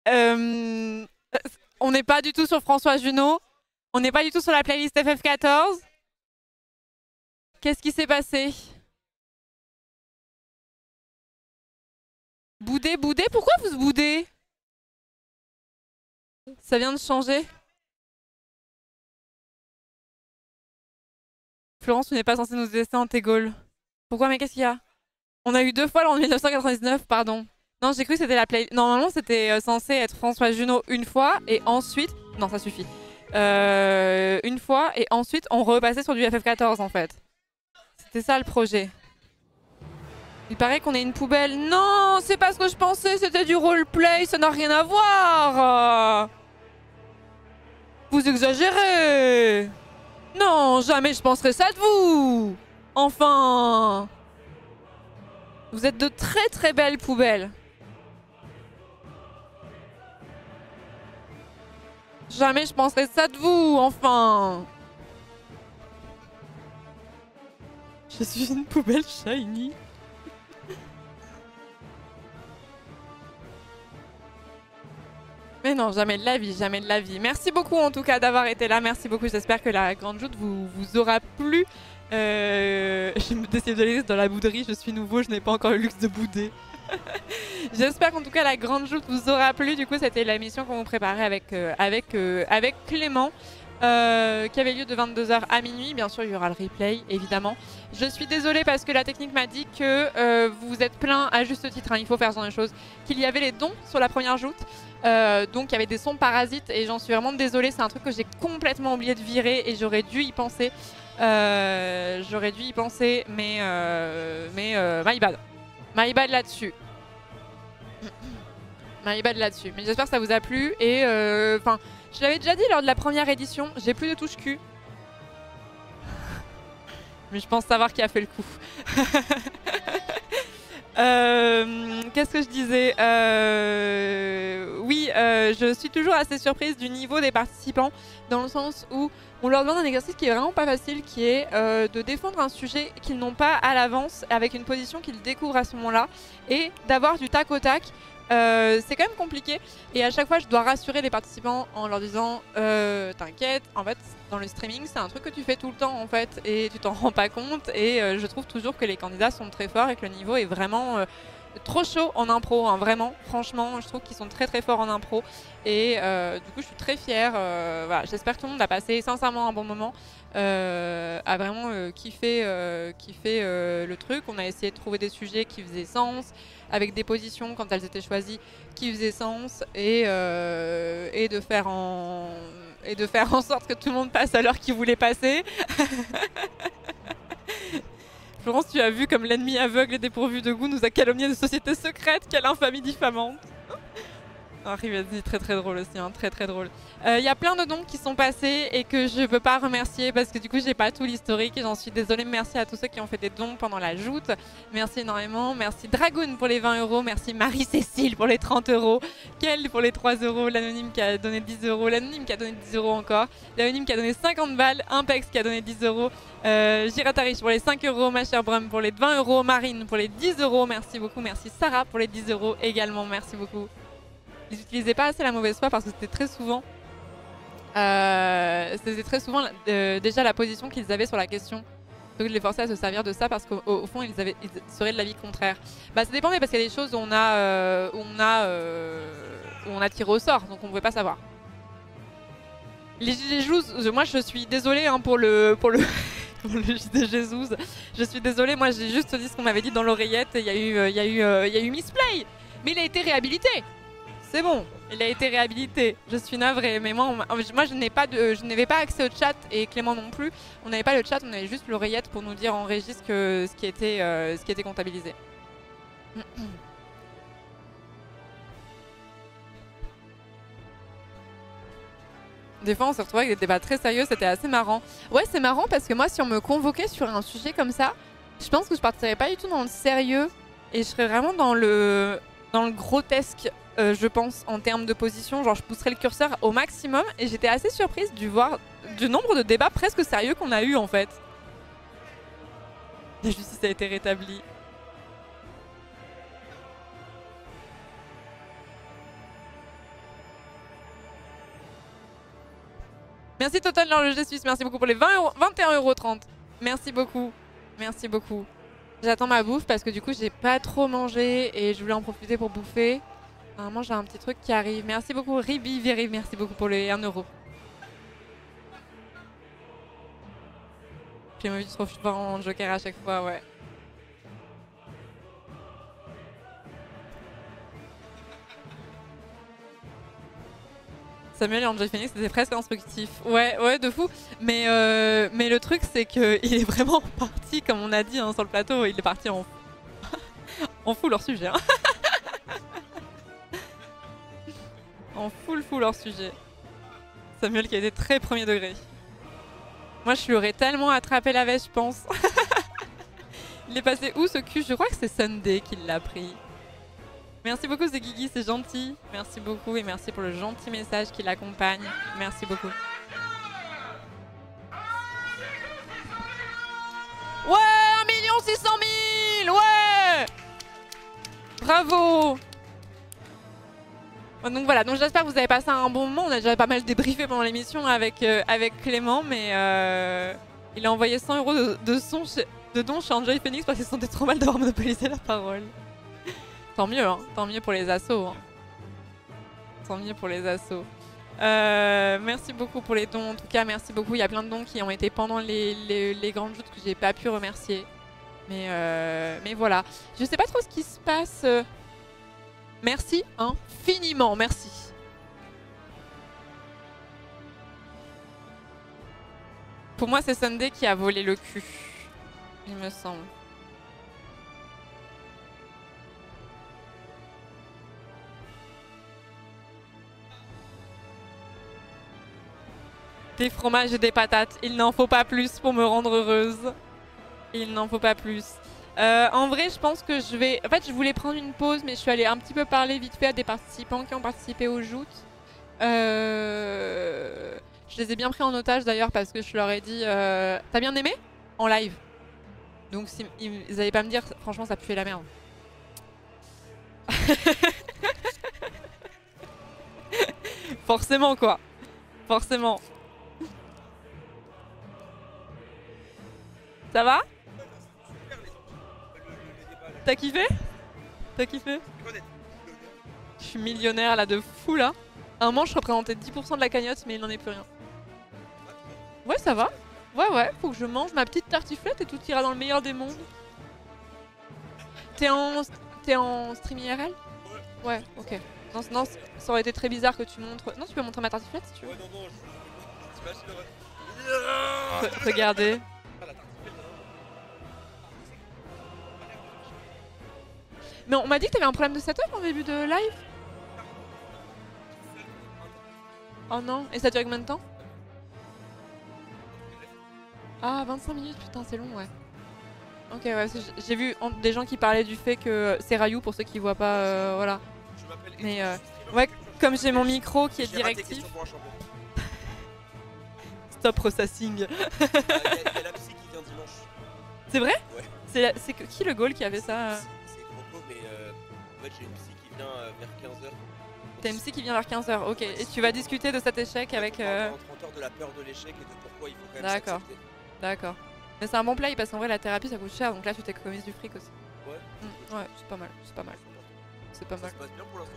On n'est pas du tout sur François Junot. On n'est pas du tout sur la playlist FF14. Qu'est-ce qui s'est passé? Boudé, boudé? Pourquoi vous boudez? Ça vient de changer. Florence, tu n'es pas censée nous laisser en Tégol. Pourquoi? Mais qu'est-ce qu'il y a? On a eu 2 fois en 1999, pardon. Non, j'ai cru que c'était la play. Normalement, c'était censé être François Junot une fois et ensuite. Non, ça suffit. Une fois et ensuite on repassait sur du FF14 en fait. C'était ça le projet. Il paraît qu'on est une poubelle. Non, c'est pas ce que je pensais, c'était du roleplay, ça n'a rien à voir. Vous exagérez. Non, jamais je penserais ça de vous. Enfin. Vous êtes de très très belles poubelles. Jamais je penserais ça de vous, enfin. Je suis une poubelle shiny. Mais non, jamais de la vie, jamais de la vie. Merci beaucoup en tout cas d'avoir été là. Merci beaucoup, j'espère que la grande joute vous aura plu. Je me décide de aller dans la bouderie, je suis nouveau, je n'ai pas encore le luxe de bouder. J'espère qu'en tout cas la grande joute vous aura plu. Du coup, c'était la mission qu'on vous préparait avec Clément. Qui avait lieu de 22h à minuit. Bien sûr, il y aura le replay, évidemment. Je suis désolée parce que la technique m'a dit que vous êtes plein à juste titre, hein, il faut faire ce genre de choses, qu'il y avait les dons sur la première joute. Donc il y avait des sons parasites et j'en suis vraiment désolée. C'est un truc que j'ai complètement oublié de virer et j'aurais dû y penser. Mais my bad. My bad là-dessus. My bad là-dessus. Mais j'espère que ça vous a plu et enfin. Je l'avais déjà dit lors de la première édition, j'ai plus de touche cul. Mais je pense savoir qui a fait le coup. Qu'est-ce que je disais? Oui, je suis toujours assez surprise du niveau des participants, dans le sens où on leur demande un exercice qui est vraiment pas facile, qui est de défendre un sujet qu'ils n'ont pas à l'avance, avec une position qu'ils découvrent à ce moment-là, et d'avoir du tac au tac. C'est quand même compliqué et à chaque fois je dois rassurer les participants en leur disant t'inquiète, en fait dans le streaming c'est un truc que tu fais tout le temps en fait et tu t'en rends pas compte et je trouve toujours que les candidats sont très forts et que le niveau est vraiment trop chaud en impro, hein, vraiment, franchement je trouve qu'ils sont très très forts en impro et du coup je suis très fière, voilà, j'espère que tout le monde a passé sincèrement un bon moment, a vraiment kiffé le truc. On a essayé de trouver des sujets qui faisaient sens, avec des positions quand elles étaient choisies qui faisaient sens et de faire en sorte que tout le monde passe à l'heure qu'il voulait passer. Florence, tu as vu comme l'ennemi aveugle et dépourvu de goût nous a calomnié de sociétés secrètes, quelle infamie diffamante. Rivasi, très très drôle aussi, hein, très très drôle. Y a plein de dons qui sont passés et que je ne peux pas remercier parce que du coup j'ai pas tout l'historique et j'en suis désolée. Merci à tous ceux qui ont fait des dons pendant la joute. Merci énormément. Merci Dragoon pour les 20 €. Merci Marie-Cécile pour les 30 €. Kel pour les 3 €. L'anonyme qui a donné 10 €. L'anonyme qui a donné 10 € encore. L'anonyme qui a donné 50 balles. Impex qui a donné 10 €. Giratarich pour les 5 €. Ma chère Brum pour les 20 €. Marine pour les 10 €. Merci beaucoup. Merci Sarah pour les 10 € également. Merci beaucoup. Ils n'utilisaient pas assez la mauvaise foi parce que c'était très souvent, déjà la position qu'ils avaient sur la question. Donc je les forçais à se servir de ça parce qu'au fond ils seraient de l'avis contraire. Bah ça dépendait parce qu'il y a des choses où on a tiré au sort, donc on ne pouvait pas savoir. Les JDG, moi je suis désolée hein, pour le pour le JDG. Je suis désolée, moi j'ai juste dit ce qu'on m'avait dit dans l'oreillette et il y a eu misplay. Mais il a été réhabilité. C'est bon, il a été réhabilité. Je suis navrée, mais moi je n'avais pas accès au chat et Clément non plus. On n'avait pas le chat, on avait juste l'oreillette pour nous dire en régie ce qui était comptabilisé. Des fois, on se retrouvait avec des débats très sérieux, c'était assez marrant. Ouais, c'est marrant parce que moi, si on me convoquait sur un sujet comme ça, je pense que je partirais pas du tout dans le sérieux et je serais vraiment dans le grotesque. Je pense en termes de position, genre je pousserais le curseur au maximum et j'étais assez surprise du nombre de débats presque sérieux qu'on a eu en fait. La justice a été rétablie. Merci Total l'horloger suisse, merci beaucoup pour les 21,30 €. Merci beaucoup. Merci beaucoup. J'attends ma bouffe parce que du coup j'ai pas trop mangé et je voulais en profiter pour bouffer. Normalement j'ai un petit truc qui arrive. Merci beaucoup Ribi Viri, merci beaucoup pour les 1 €. J'ai envie de trop fort en joker à chaque fois, ouais. Samuel et Enjoy Phoenix, c'était presque instructif. Ouais, de fou. Mais le truc, c'est qu'il est vraiment parti, comme on a dit hein, sur le plateau, il est parti en, en full leur sujet. Hein. En full leur sujet. Samuel qui a été très premier degré. Moi, je lui aurais tellement attrapé la veste, je pense. Il est passé où ce cul? Je crois que c'est Sunday qui l'a pris. Merci beaucoup, c'est Guigui, c'est gentil. Merci beaucoup et merci pour le gentil message qui l'accompagne. Merci beaucoup. Ouais, 1 600 000. Ouais. Bravo. Donc voilà, donc j'espère que vous avez passé un bon moment. On a déjà pas mal débriefé pendant l'émission avec Clément, mais il a envoyé 100 € de dons chez Enjoy Phoenix parce qu'il se sentait trop mal d'avoir monopolisé la parole. Tant mieux, hein. Tant mieux pour les assos. Hein. Tant mieux pour les assos. Merci beaucoup pour les dons. En tout cas, merci beaucoup. Il y a plein de dons qui ont été pendant les grandes joutes que j'ai pas pu remercier. Mais voilà. Je sais pas trop ce qui se passe. Merci infiniment. Merci. Pour moi, c'est Sunday qui a volé le cul. Il me semble. Des fromages et des patates. Il n'en faut pas plus pour me rendre heureuse. Il n'en faut pas plus. En vrai, je pense que je vais... En fait, je voulais prendre une pause, mais je suis allée un petit peu parler vite fait à des participants qui ont participé aux joutes. Je les ai bien pris en otage d'ailleurs parce que je leur ai dit t'as bien aimé? En live. Donc si, ils n'allaient pas me dire franchement ça puait la merde. Forcément quoi. Forcément. Ça va? T'as kiffé? T'as kiffé? Je suis millionnaire là de fou là. À un moment je représentais 10% de la cagnotte mais il n'en est plus rien. Ouais ça va. Ouais, faut que je mange ma petite tartiflette et tout ira dans le meilleur des mondes. T'es en stream IRL? Ouais, ok. Non, ça aurait été très bizarre que tu montres... Non, tu peux montrer ma tartiflette si tu veux. Regardez. Mais on m'a dit que t'avais un problème de setup en début de live. Oh non, et ça dure combien de temps? Ah, 25 minutes, putain, c'est long, ouais. Ok, ouais, j'ai vu des gens qui parlaient du fait que c'est Rayou pour ceux qui voient pas, voilà. Mais ouais, comme j'ai mon micro qui est directif. Stop processing. Il y a la psy qui vient dimanche. C'est vrai? Ouais. C'est qui le goal qui avait ça? C'est Croco, mais en fait j'ai une psy qui vient vers 15h. T'as une psy qui vient vers 15h, ok. Et tu vas discuter de cet échec avec... En 30 heures de la peur de l'échec et de pourquoi il faut quand même s'accepter. D'accord. Mais c'est un bon play parce qu'en vrai la thérapie ça coûte cher donc là tu t'économises du fric aussi. Ouais. Ouais, c'est pas mal, c'est pas mal. C'est pas mal. Ça se passe bien pour l'instant.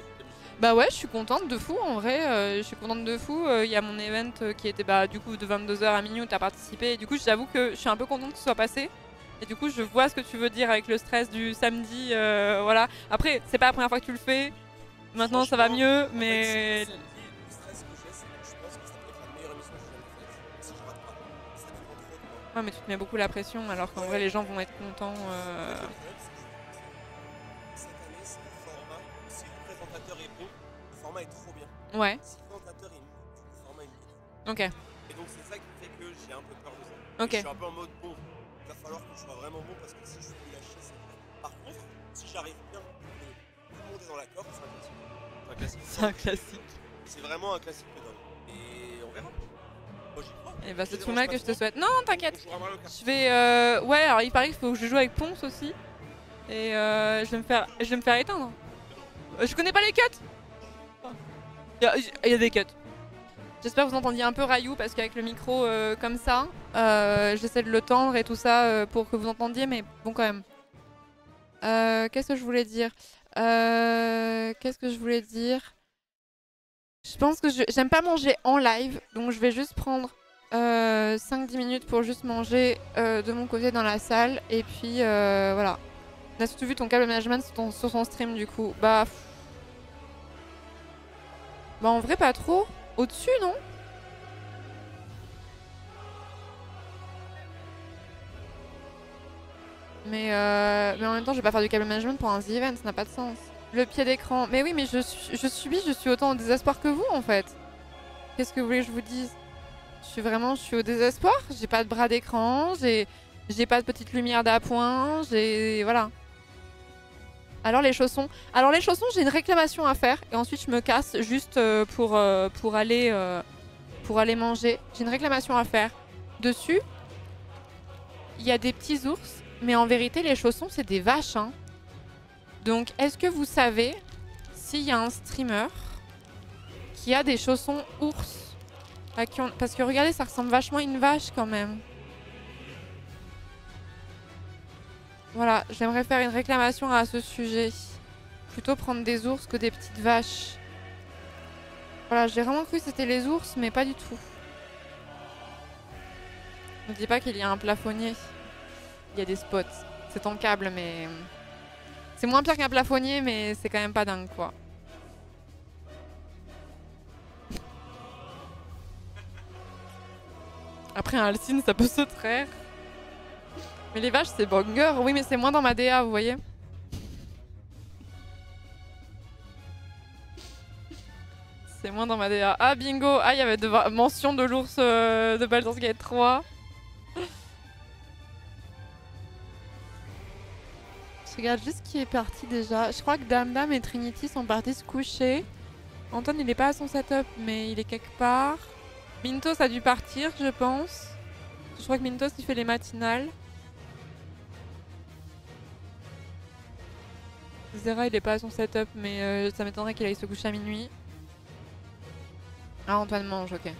Bah ouais, je suis contente de fou en vrai, je suis contente de fou. Il y a mon event qui était bah du coup de 22h à minuit où t'as participé et du coup j'avoue que je suis un peu contente que ce soit passé. Et du coup je vois ce que tu veux dire avec le stress du samedi, voilà. Après c'est pas la première fois que tu le fais, maintenant ça va mieux mais... Ouais mais tu te mets beaucoup la pression alors qu'en vrai les gens vont être contents. Cette année c'est le format, si le présentateur est bon, le format est trop bien. Ouais. Si le présentateur est nul, le format est nul. Ok. Et donc c'est ça qui fait que j'ai un peu peur de ça. Ok. Je suis un peu en mode bon, il va falloir que je sois vraiment bon parce que si je suis lâché c'est vrai. Par contre, si j'arrive bien, tout le monde est dans l'accord, c'est un classique. C'est un classique. C'est vraiment un classique de dingue. Et on verra. Moi j'y crois. Et bah c'est tout mal que je te souhaite. Non, t'inquiète. Je vais... Ouais, alors il paraît qu'il faut que je joue avec Ponce aussi. Et je vais me faire éteindre. Je connais pas les cuts. Il y a des cuts. J'espère que vous entendiez un peu Rayou parce qu'avec le micro comme ça, j'essaie de le tendre et tout ça pour que vous entendiez, mais bon quand même. Qu'est-ce que je voulais dire Je pense que j'aime pas manger en live, donc je vais juste prendre 5-10 minutes pour juste manger de mon côté dans la salle. Et puis voilà. On a surtout vu ton câble management sur son stream du coup. Bah en vrai pas trop. Au-dessus non? Mais en même temps je vais pas faire du câble management pour un The Event, ça n'a pas de sens. Le pied d'écran. Mais oui mais je suis autant au désespoir que vous en fait. Qu'est-ce que vous voulez que je vous dise? Je suis au désespoir. J'ai pas de bras d'écran, j'ai pas de petite lumière d'appoint, voilà. Alors les chaussons, j'ai une réclamation à faire et ensuite je me casse juste pour aller manger. J'ai une réclamation à faire. Dessus, il y a des petits ours, mais en vérité les chaussons c'est des vaches. Hein. Donc est-ce que vous savez s'il y a un streamer qui a des chaussons ours? Parce que regardez, ça ressemble vachement à une vache quand même. Voilà, j'aimerais faire une réclamation à ce sujet. Plutôt prendre des ours que des petites vaches. Voilà, j'ai vraiment cru que c'était les ours, mais pas du tout. Ne dis pas qu'il y a un plafonnier. Il y a des spots. C'est ton câble, mais... C'est moins pire qu'un plafonnier, mais c'est quand même pas dingue, quoi. Après un Alcine, ça peut se traire. Mais les vaches, c'est banger. Oui, mais c'est moins dans ma DA, vous voyez. C'est moins dans ma DA. Ah, bingo. Ah, il y avait mention de l'ours de Baldur's Gate 3. Je regarde juste qui est parti déjà. Je crois que Dame et Trinity sont partis se coucher. Anton, il est pas à son setup, mais il est quelque part. Mintos a dû partir, je pense. Je crois que Mintos, il fait les matinales. Zera, il est pas à son setup, mais ça m'étonnerait qu'il aille se coucher à minuit. Ah, Antoine mange, ok.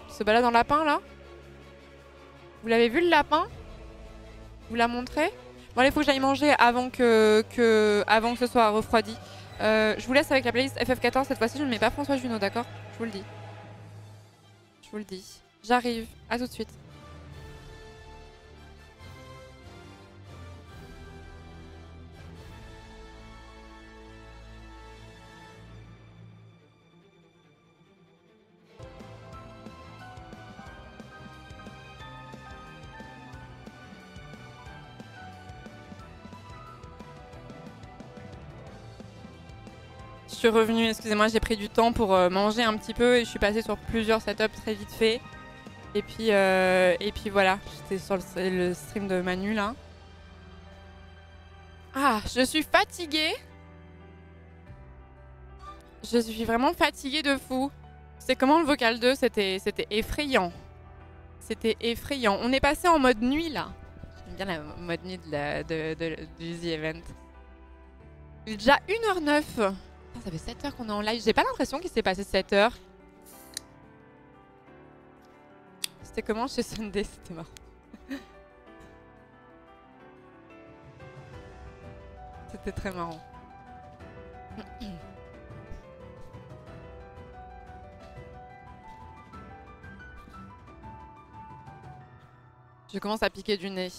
Il se balade en lapin, là? Vous l'avez vu, le lapin? Vous l'a montré? Bon, allez, il faut que j'aille manger avant que ce soit refroidi. Je vous laisse avec la playlist FF14. Cette fois-ci, je ne mets pas François Junot, d'accord? Je vous le dis. Je vous le dis. J'arrive. À tout de suite. Je suis revenue, excusez-moi, j'ai pris du temps pour manger un petit peu et je suis passée sur plusieurs setups très vite fait. Et puis voilà, j'étais sur le stream de Manu là. Ah, je suis fatiguée. Je suis vraiment fatiguée de fou. C'est comment le vocal 2? C'était effrayant. C'était effrayant. On est passé en mode nuit là. J'aime bien la mode nuit du The Event. Il est déjà 1h09. Ça fait 7 heures qu'on est en live. J'ai pas l'impression qu'il s'est passé 7 heures. C'était comment chez Sunday? C'était marrant. C'était très marrant. Je commence à piquer du nez.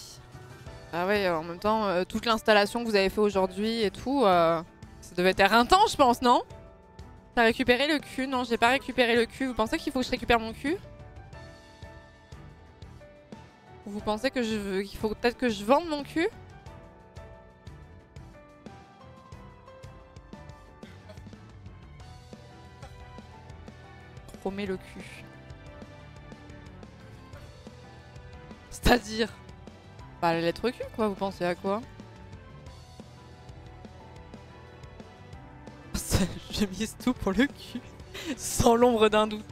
Ah ouais, en même temps, toute l'installation que vous avez fait aujourd'hui et tout, ça devait être éreintant, je pense, non? T'as récupéré le cul? Non, j'ai pas récupéré le cul. Vous pensez qu'il faut que je récupère mon cul? Vous pensez qu'il faut peut-être que je vende mon cul? Promets le cul. C'est-à-dire? Bah, la lettre Q, quoi. Vous pensez à quoi? Je mise tout pour le cul. Sans l'ombre d'un doute.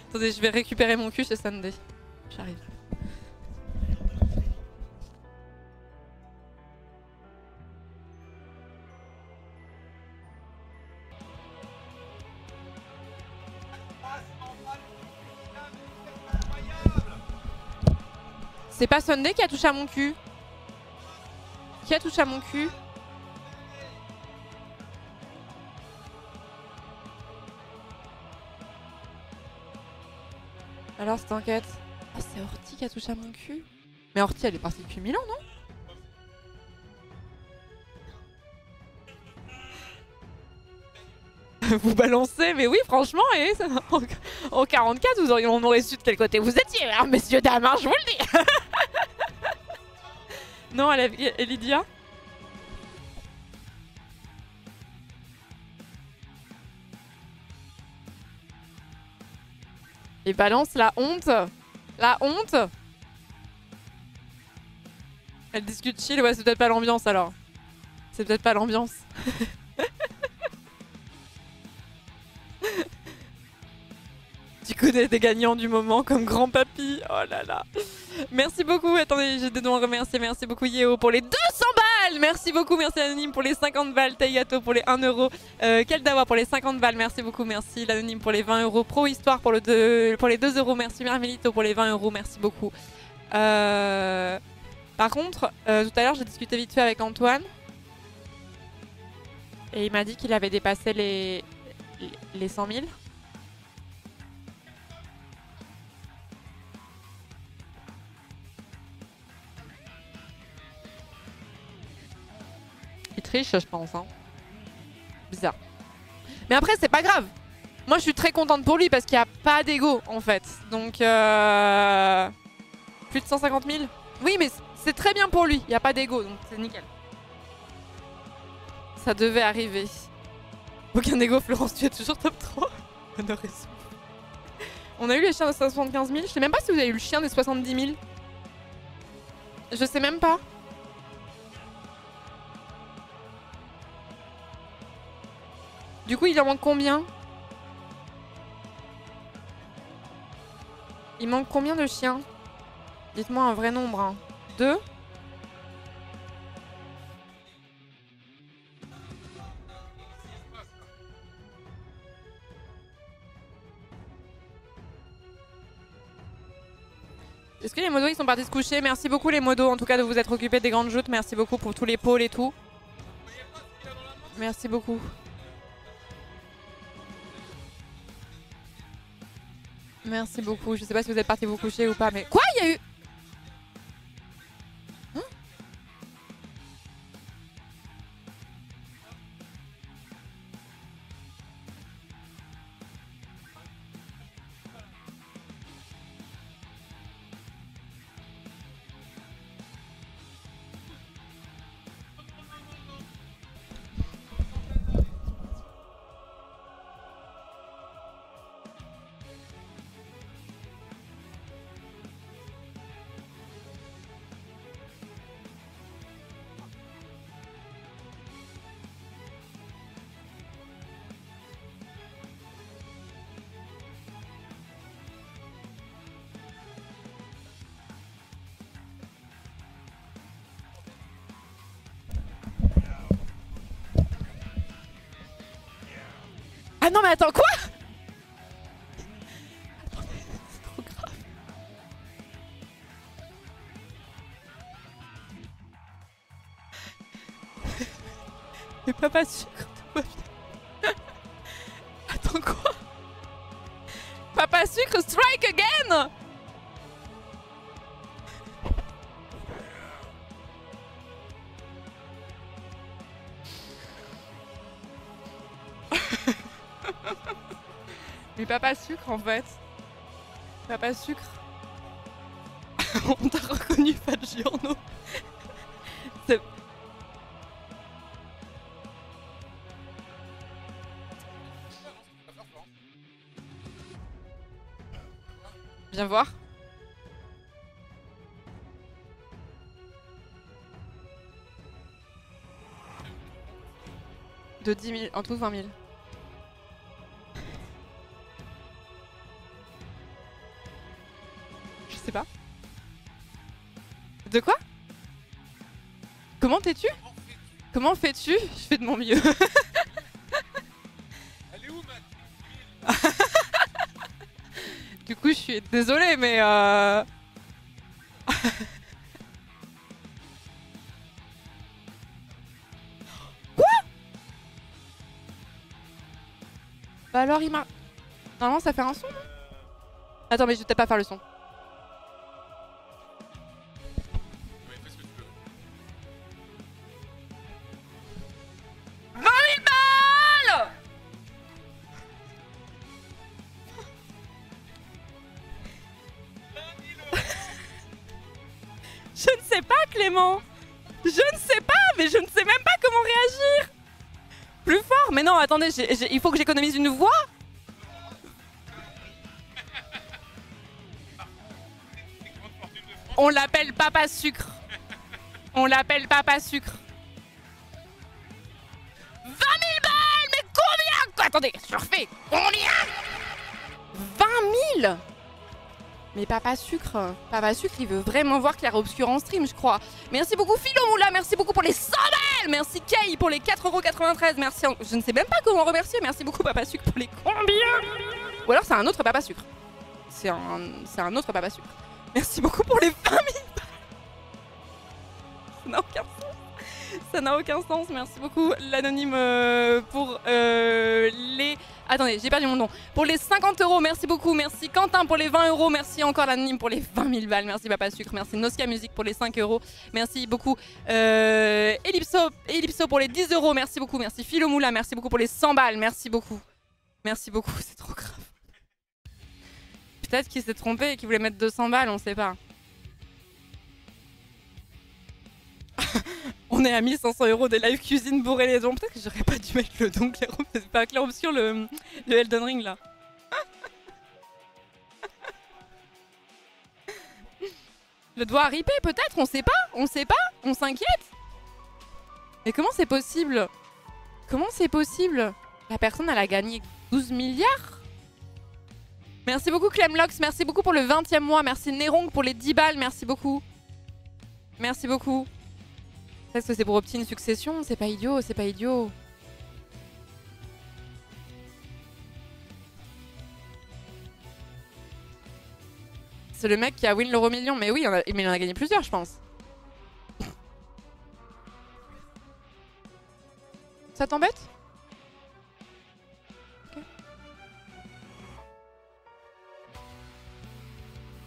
Attendez, je vais récupérer mon cul chez Sunday. J'arrive. C'est pas Sunday qui a touché à mon cul. Qui a touché à mon cul? Alors c'est enquête. Ah c'est Horty qui a touché à mon cul. Mais Horty elle est partie depuis 1000 ans non? Vous balancez, mais oui franchement, et en 44 on aurait su de quel côté vous étiez, hein, messieurs dames, hein, je vous le dis. Non, et Lydia? Et balance la honte. La honte. Elle discute chill, ouais c'est peut-être pas l'ambiance alors. C'est peut-être pas l'ambiance. Tu connais des gagnants du moment comme grand papy. Oh là là. Merci beaucoup. Attendez, j'ai des noms à remercier. Merci beaucoup Yeo pour les 200 balles. Merci beaucoup. Merci Anonyme pour les 50 balles. Taigato pour les 1 euro. Keldawa pour les 50 balles. Merci beaucoup. Merci l'Anonyme pour les 20 euros. Pro Histoire pour les 2 euros. Merci Mermelito pour les 20 euros. Merci beaucoup. Par contre, tout à l'heure, j'ai discuté vite fait avec Antoine. Et il m'a dit qu'il avait dépassé les 100 000. Il triche, je pense. Hein. Bizarre. Mais après, c'est pas grave. Moi, je suis très contente pour lui parce qu'il n'y a pas d'ego, en fait. Donc, plus de 150 000. Oui, mais c'est très bien pour lui. Il n'y a pas d'ego, donc c'est nickel. Ça devait arriver. Aucun ego, Florence, tu es toujours top 3. On a eu les chiens de 75 000. Je sais même pas si vous avez eu le chien des 70 000. Je sais même pas. Du coup, il en manque combien? Il manque combien de chiens? Dites-moi un vrai nombre. Hein. 2? Est-ce que les modos ils sont partis se coucher? Merci beaucoup les modos en tout cas de vous être occupés des grandes joutes. Merci beaucoup pour tous les pôles et tout. Merci beaucoup. Merci beaucoup. Je sais pas si vous êtes partis vous coucher ou pas, mais... Quoi? Il y a eu... Hein? Ah non mais attends, quoi? Attendez, c'est trop grave. Mais papa sucre, tout va bien. Attends quoi? Papa sucre, strike again! Mais papa sucre en fait. Papa sucre. On t'a reconnu Fat Giorno. Viens voir. De 10 000, en tout 20 000. Je sais pas. De quoi? Comment t'es-tu? Comment fais-tu? Je fais de mon mieux. Elle est où, Matt? Du coup, je suis désolée, mais Bah alors, il m'a... Normalement, ça fait un son, non? Attends, mais je vais peut-être pas faire le son. Ouais, fais ce que tu veux. 20 000 balles! Je ne sais pas, Clément. Je ne sais pas, mais je ne sais même pas comment réagir. Plus fort. Mais non, attendez, il faut que j'économise une voix. On l'appelle Papa Sucre. On l'appelle Papa Sucre. 20 000 balles. Mais combien? Attendez, je refais. Combien? 20 000. Mais Papa Sucre, il veut vraiment voir Clair Obscur en stream, je crois. Merci beaucoup Philo Moula, merci beaucoup pour les 100 balles. Merci Kay pour les 4,93 €. Merci, je ne sais même pas comment remercier. Merci beaucoup Papa Sucre pour les combien? Ou alors c'est un autre Papa Sucre. C'est un autre Papa Sucre. Merci beaucoup pour les 20 000 balles. Ça n'a aucun sens. Ça n'a aucun sens. Merci beaucoup l'anonyme pour les... Attendez, j'ai perdu mon nom. Pour les 50 €, merci beaucoup. Merci Quentin pour les 20 €. Merci encore l'anonyme pour les 20 000 balles. Merci Papa Sucre. Merci Nosca Music pour les 5 €. Merci beaucoup Ellipso pour les 10 €. Merci beaucoup. Merci Philo Moula. Merci beaucoup pour les 100 balles. Merci beaucoup. Merci beaucoup. C'est trop grave. Peut-être qu'il s'est trompé et qu'il voulait mettre 200 balles. On sait pas. On est à 1500 € des live cuisine bourré les dons. Peut-être que j'aurais pas dû mettre le don Clair, c'est pas Clair Obscur le Elden Ring là. Le doigt ripé peut-être, on sait pas, on s'inquiète. Mais comment c'est possible? Comment c'est possible? La personne elle a gagné 12 milliards. Merci beaucoup Clemlox, merci beaucoup pour le 20e mois, merci Nerong pour les 10 balles, merci beaucoup. Merci beaucoup. Est-ce que c'est pour obtenir une succession? C'est pas idiot, c'est pas idiot. C'est le mec qui a win l'euro million. Mais oui, mais il en a gagné plusieurs, je pense. Ça t'embête? Okay.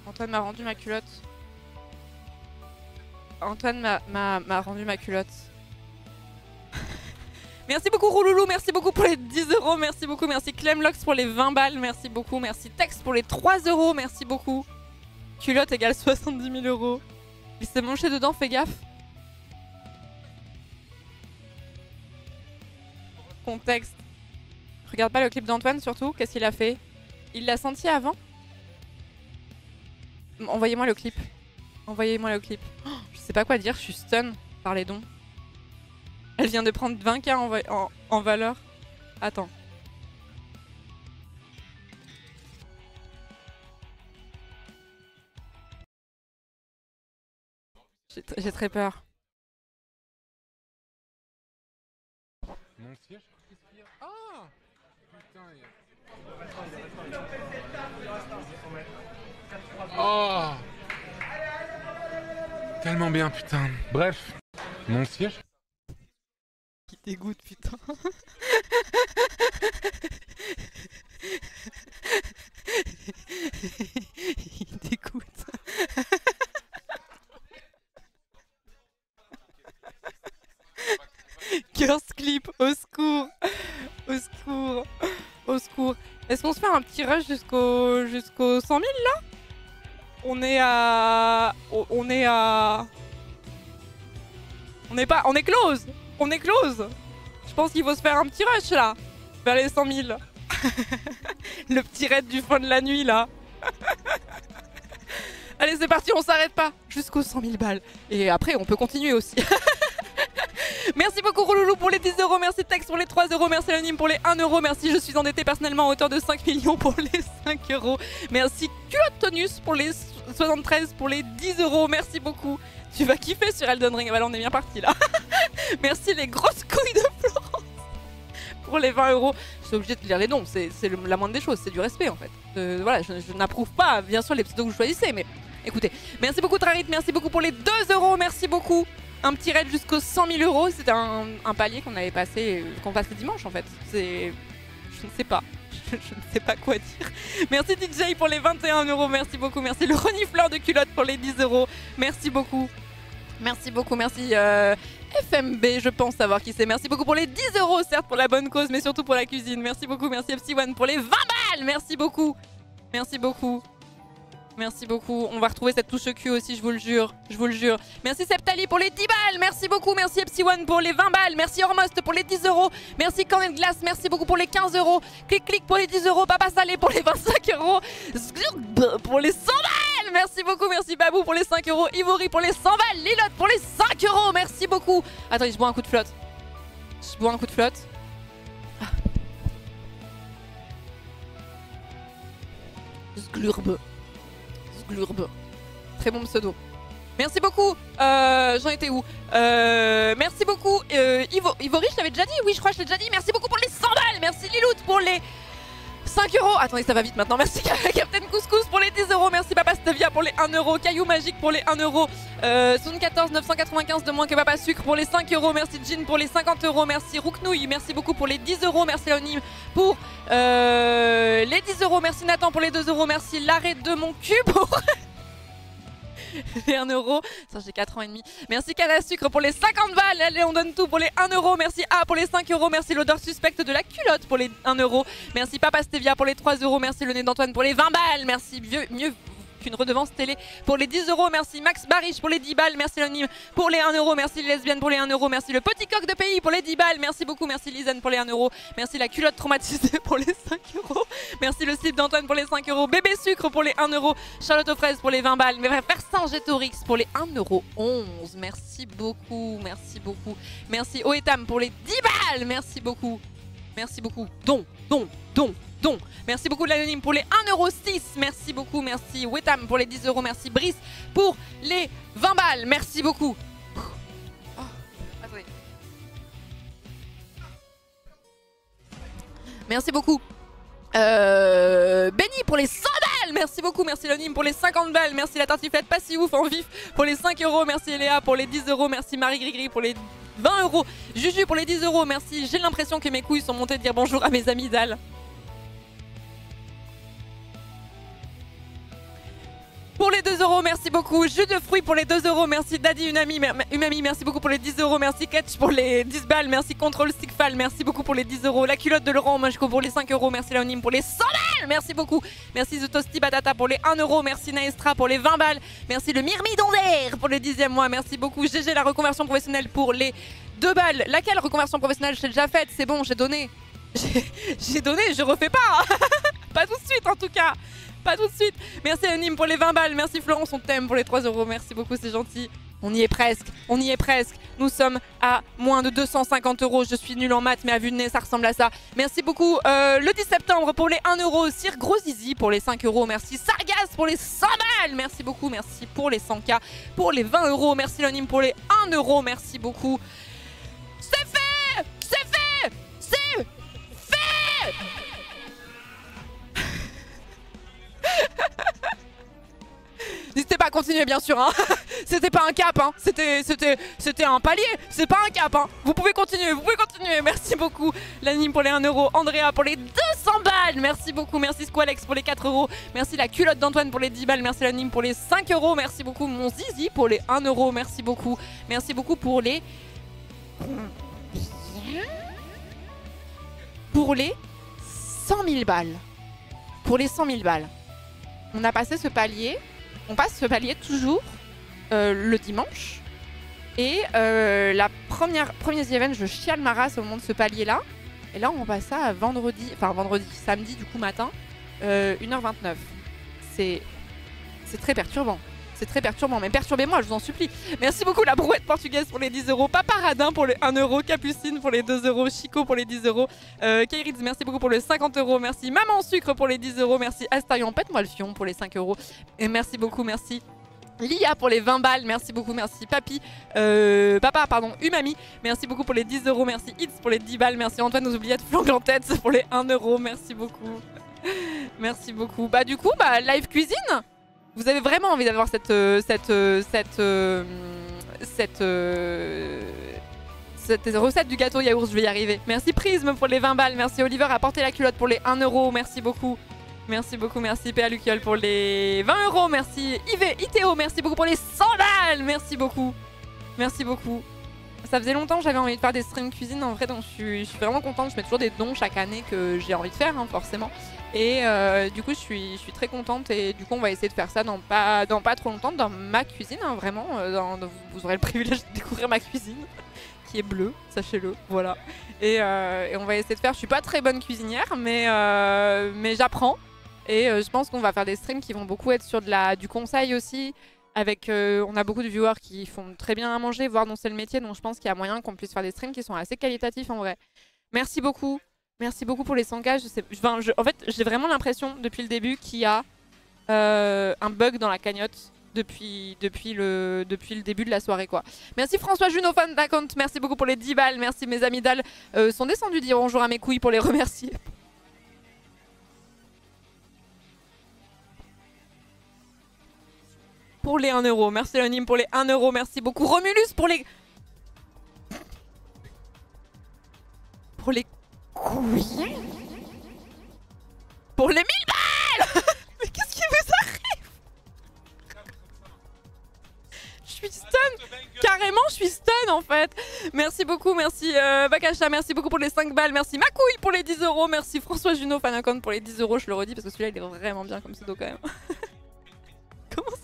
Antoine m'a rendu ma culotte. Antoine m'a rendu ma culotte. Merci beaucoup Rouloulou, merci beaucoup pour les 10 €, merci beaucoup, merci Clemlox pour les 20 balles, merci beaucoup, merci Tex pour les 3 €, merci beaucoup. Culotte égale 70 000 €. Il s'est manché dedans, fais gaffe. Contexte. Regarde pas le clip d'Antoine surtout, qu'est-ce qu'il a fait? Il l'a senti avant? Envoyez-moi le clip. Envoyez-moi le clip. Oh, je sais pas quoi dire, je suis stun par les dons. Elle vient de prendre 20K en valeur. Attends. J'ai très peur. Mon siège? Ah putain, oh tellement bien, putain. Bref, mon siège. Qui dégoûte, putain. Il dégoûte. Curse clip, au secours. Au secours. Au secours. Est-ce qu'on se fait un petit rush jusqu'au 100 000 là? On est close. On est close. Je pense qu'il faut se faire un petit rush là. Vers les 100 000. Le petit raid du fond de la nuit là. Allez c'est parti, on s'arrête pas. Jusqu'aux 100 000 balles. Et après on peut continuer aussi. Merci beaucoup Rouloulou pour les 10 €, merci Tex pour les 3 €, merci Anonyme pour les 1 €, merci Je suis endetté personnellement à hauteur de 5 millions pour les 5 €, merci Culotte Tonus pour les 73 pour les 10 €, merci beaucoup. Tu vas kiffer sur Elden Ring, voilà on est bien parti là. Merci les grosses couilles de Florence pour les 20 €. Je suis obligée de lire les dons, c'est la moindre des choses, c'est du respect en fait. Voilà, je n'approuve pas bien sûr les pseudos que vous choisissez, mais écoutez. Merci beaucoup Trarit, merci beaucoup pour les 2 €, merci beaucoup. Un petit raid jusqu'aux 100 000 €, c'était un palier qu'on avait passé, qu'on passe le dimanche en fait. Je ne sais pas. je ne sais pas quoi dire. Merci DJ pour les 21 €, merci beaucoup. Merci le renifleur de culotte pour les 10 €, merci beaucoup. Merci beaucoup, merci FMB, je pense savoir qui c'est. Merci beaucoup pour les 10 €, certes pour la bonne cause, mais surtout pour la cuisine. Merci beaucoup, merci FC1 pour les 20 balles, merci beaucoup. Merci beaucoup. Merci beaucoup. On va retrouver cette touche au cul aussi, je vous le jure. Je vous le jure. Merci Septali pour les 10 balles. Merci beaucoup. Merci FC1 pour les 20 balles. Merci Hormost pour les 10 €. Merci Cornet de Glace. Merci beaucoup pour les 15 €. Clic Clic pour les 10 €. Papa Salé pour les 25 €. Pour les 100 balles. Merci beaucoup. Merci Babou pour les 5 €. Ivory pour les 100 balles. Lilotte pour les 5 €. Merci beaucoup. Attendez, je bois un coup de flotte. Je bois un coup de flotte. Ah. Sglurbe. Glurbe. Très bon pseudo. Merci beaucoup. J'en étais où? Merci beaucoup. Ivory, je l'avais déjà dit? Oui, je crois que je l'ai déjà dit. Merci beaucoup pour les 100 balles. Merci Lilout pour les 5 €. Attendez, ça va vite maintenant. Merci Captain Couscous pour les 10 €. Merci Papa Stevia pour les 1 €. Caillou Magique pour les 1 €. 74 995 de moins que Papa Sucre pour les 5 €. Merci Jean pour les 50 €. Merci Rouknouille. Merci beaucoup pour les 10 €. Merci Léonim pour les 10 €. Merci Nathan pour les 2 €. Merci l'arrêt de mon cul pour les 1 €. Ça, j'ai 4 ans et demi. Merci Canne à Sucre pour les 50 balles. Allez, on donne tout pour les 1 €. Merci A pour les 5 €. Merci l'odeur suspecte de la culotte pour les 1 €. Merci Papa Stevia pour les 3 €. Merci le nez d'Antoine pour les 20 balles. Merci mieux qu'une redevance télé pour les 10 €. Merci Max Bariche pour les 10 balles. Merci Anonyme pour les 1 €. Merci les lesbiennes pour les 1 €. Merci le petit coq de pays pour les 10 balles. Merci beaucoup. Merci Lisanne pour les 1 €. Merci la culotte traumatisée pour les 5 €. Merci le slip d'Antoine pour les 5 €. Bébé Sucre pour les 1 €. Charlotte aux fraises pour les 20 balles. Mes frères Saint-Gétorix pour les 1,11 €. Merci beaucoup. Merci beaucoup. Merci Oetam pour les 10 balles. Merci beaucoup. Merci beaucoup. Don. Merci beaucoup de l'anonyme pour les 1,06 €. Merci beaucoup. Merci Wetam pour les 10 €. Merci Brice pour les 20 balles. Merci beaucoup. Oh, attendez. Merci beaucoup. Benny pour les 100 balles. Merci beaucoup. Merci l'anonyme pour les 50 balles. Merci la tartiflette pas si ouf en vif pour les 5 €. Merci Léa pour les 10 €. Merci Marie Grigri pour les 20 €. Juju pour les 10 €. Merci. J'ai l'impression que mes couilles sont montées dire bonjour à mes amygdales. Pour les 2 €, merci beaucoup. Jus de fruits pour les 2 €. Merci Daddy Unami, merci beaucoup pour les 10 €. Merci Ketch pour les 10 balles. Merci Control Stickfall, merci beaucoup pour les 10 €. La culotte de Laurent Machko pour les 5 €. Merci Léonime pour les 100 balles. Merci beaucoup. Merci The Toasty Batata pour les 1 €. Merci Naestra pour les 20 balles. Merci le Myrmidon d'air pour le 10e mois. Merci beaucoup. GG la reconversion professionnelle pour les 2 balles. Laquelle reconversion professionnelle? Je l'ai déjà faite. C'est bon, j'ai donné. J'ai donné, je refais pas. Pas tout de suite en tout cas. Pas tout de suite. Merci Anonyme pour les 20 balles. Merci Florence, on t'aime pour les 3 €. Merci beaucoup, c'est gentil. On y est presque. On y est presque. Nous sommes à moins de 250 €. Je suis nulle en maths, mais à vue de nez, ça ressemble à ça. Merci beaucoup. Le 10 septembre pour les 1 €. Sir Gros Zizi pour les 5 €. Merci Sargas pour les 100 balles. Merci beaucoup. Merci pour les 100K. Pour les 20 €. Merci Anonyme pour les 1 €. Merci beaucoup. C'est fait! C'est fait! C'est fait! N'hésitez pas à continuer bien sûr hein. C'était pas un cap hein. C'était un palier. C'est pas un cap hein. Vous pouvez continuer. Merci beaucoup l'anime pour les 1 €. Andrea pour les 200 balles. Merci beaucoup. Merci Squalex pour les 4 €. Merci la culotte d'Antoine pour les 10 balles. Merci l'anime pour les 5 €. Merci beaucoup mon Zizi pour les 1 €. Merci beaucoup. Merci beaucoup pour les 100 000 balles. Pour les 100 000 balles. On a passé ce palier. On passe ce palier toujours le dimanche. Et la premier event, je chiale ma race au moment de ce palier-là. Et là, on passe ça à samedi du coup matin, 1h29. C'est très perturbant. C'est très perturbant, mais perturbez-moi, je vous en supplie. Merci beaucoup la brouette portugaise pour les 10 €. Papa Radin pour les 1 €. Capucine pour les 2 €. Chico pour les 10 €. Kairitz, merci beaucoup pour les 50 €. Merci Maman Sucre pour les 10 €. Merci Astarion, pète-moi le fion pour les 5 €. Et merci beaucoup, merci. Lia pour les 20 balles, merci beaucoup, merci Papi, Umami, merci beaucoup pour les 10 €, merci Hitz pour les 10 balles, merci Antoine aux oubliettes flangue en tête pour les 1 €, merci beaucoup. Merci beaucoup. Bah du coup, live cuisine. Vous avez vraiment envie d'avoir cette cette recette du gâteau yaourt, je vais y arriver. Merci Prisme pour les 20 balles. Merci Oliver à porter la culotte pour les 1 euro. Merci beaucoup. Merci beaucoup, merci PA Luciole pour les 20 euros. Merci Yves Itéo, merci beaucoup pour les 100 balles. Merci beaucoup. Merci beaucoup. Ça faisait longtemps que j'avais envie de faire des streams cuisine en vrai, donc je suis vraiment contente. Je mets toujours des dons chaque année que j'ai envie de faire, hein, forcément. Et du coup, je suis très contente. Et du coup, on va essayer de faire ça dans pas trop longtemps, dans ma cuisine, hein, vraiment. Vous aurez le privilège de découvrir ma cuisine, qui est bleue, sachez-le. Voilà. Et on va essayer de faire. Je suis pas très bonne cuisinière, mais j'apprends. Et je pense qu'on va faire des streams qui vont beaucoup être sur du conseil aussi. Avec, on a beaucoup de viewers qui font très bien à manger, voire dont c'est le métier. Donc je pense qu'il y a moyen qu'on puisse faire des streams qui sont assez qualitatifs en vrai. Merci beaucoup. Merci beaucoup pour les 100K. En fait, j'ai vraiment l'impression depuis le début qu'il y a un bug dans la cagnotte depuis le début de la soirée, quoi. Merci François Junot, fan d'account. Merci beaucoup pour les 10 balles. Merci mes amis d'Al. Sont descendus dire bonjour à mes couilles pour les remercier. Pour les 1 euro. Merci Anonyme pour les 1 euro. Merci beaucoup. Romulus pour les... Pour les couilles. Pour les 1000 balles. Mais qu'est-ce qui vous arrive? Je suis stun. Carrément, je suis stun en fait. Merci beaucoup. Merci Bakasha. Merci beaucoup pour les 5 balles. Merci ma couille pour les 10 euros. Merci François Junot, fan account pour les 10 euros. Je le redis parce que celui-là, il est vraiment bien comme pseudo quand même. Comment ça?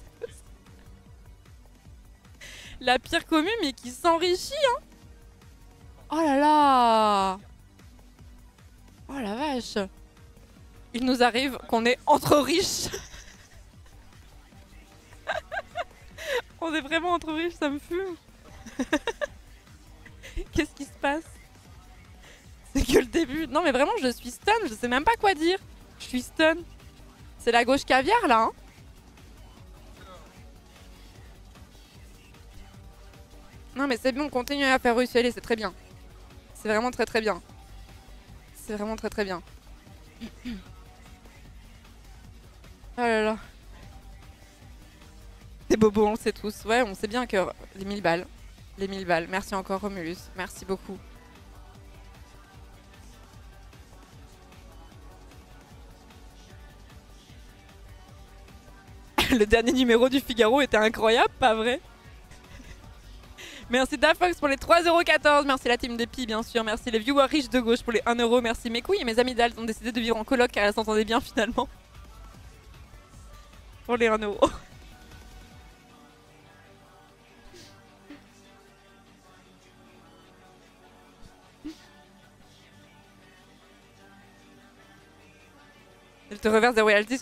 La pire commune, mais qui s'enrichit, hein. Oh là là. Oh la vache. Il nous arrive qu'on est entre riches. On est vraiment entre riches, ça me fume. Qu'est-ce qui se passe? C'est que le début. Non mais vraiment, je suis stun, je sais même pas quoi dire. Je suis stun. C'est la gauche caviar, là, hein. Non mais c'est bon, continuez à faire ruisseler, c'est très bien. C'est vraiment très très bien. C'est vraiment très très bien. Oh là là. C'est bobo, on le sait tous. Ouais, on sait bien que les 1000 balles. Les 1000 balles. Merci encore Romulus. Merci beaucoup. Le dernier numéro du Figaro était incroyable, pas vrai? Merci Dafox pour les 3,14€. Merci la team d'Epi, bien sûr. Merci les viewers riches de gauche pour les 1€. Merci mes couilles et mes amis d'Alt ont décidé de vivre en coloc car elles s'entendaient bien finalement. Pour les 1€. Je te reverse des royalties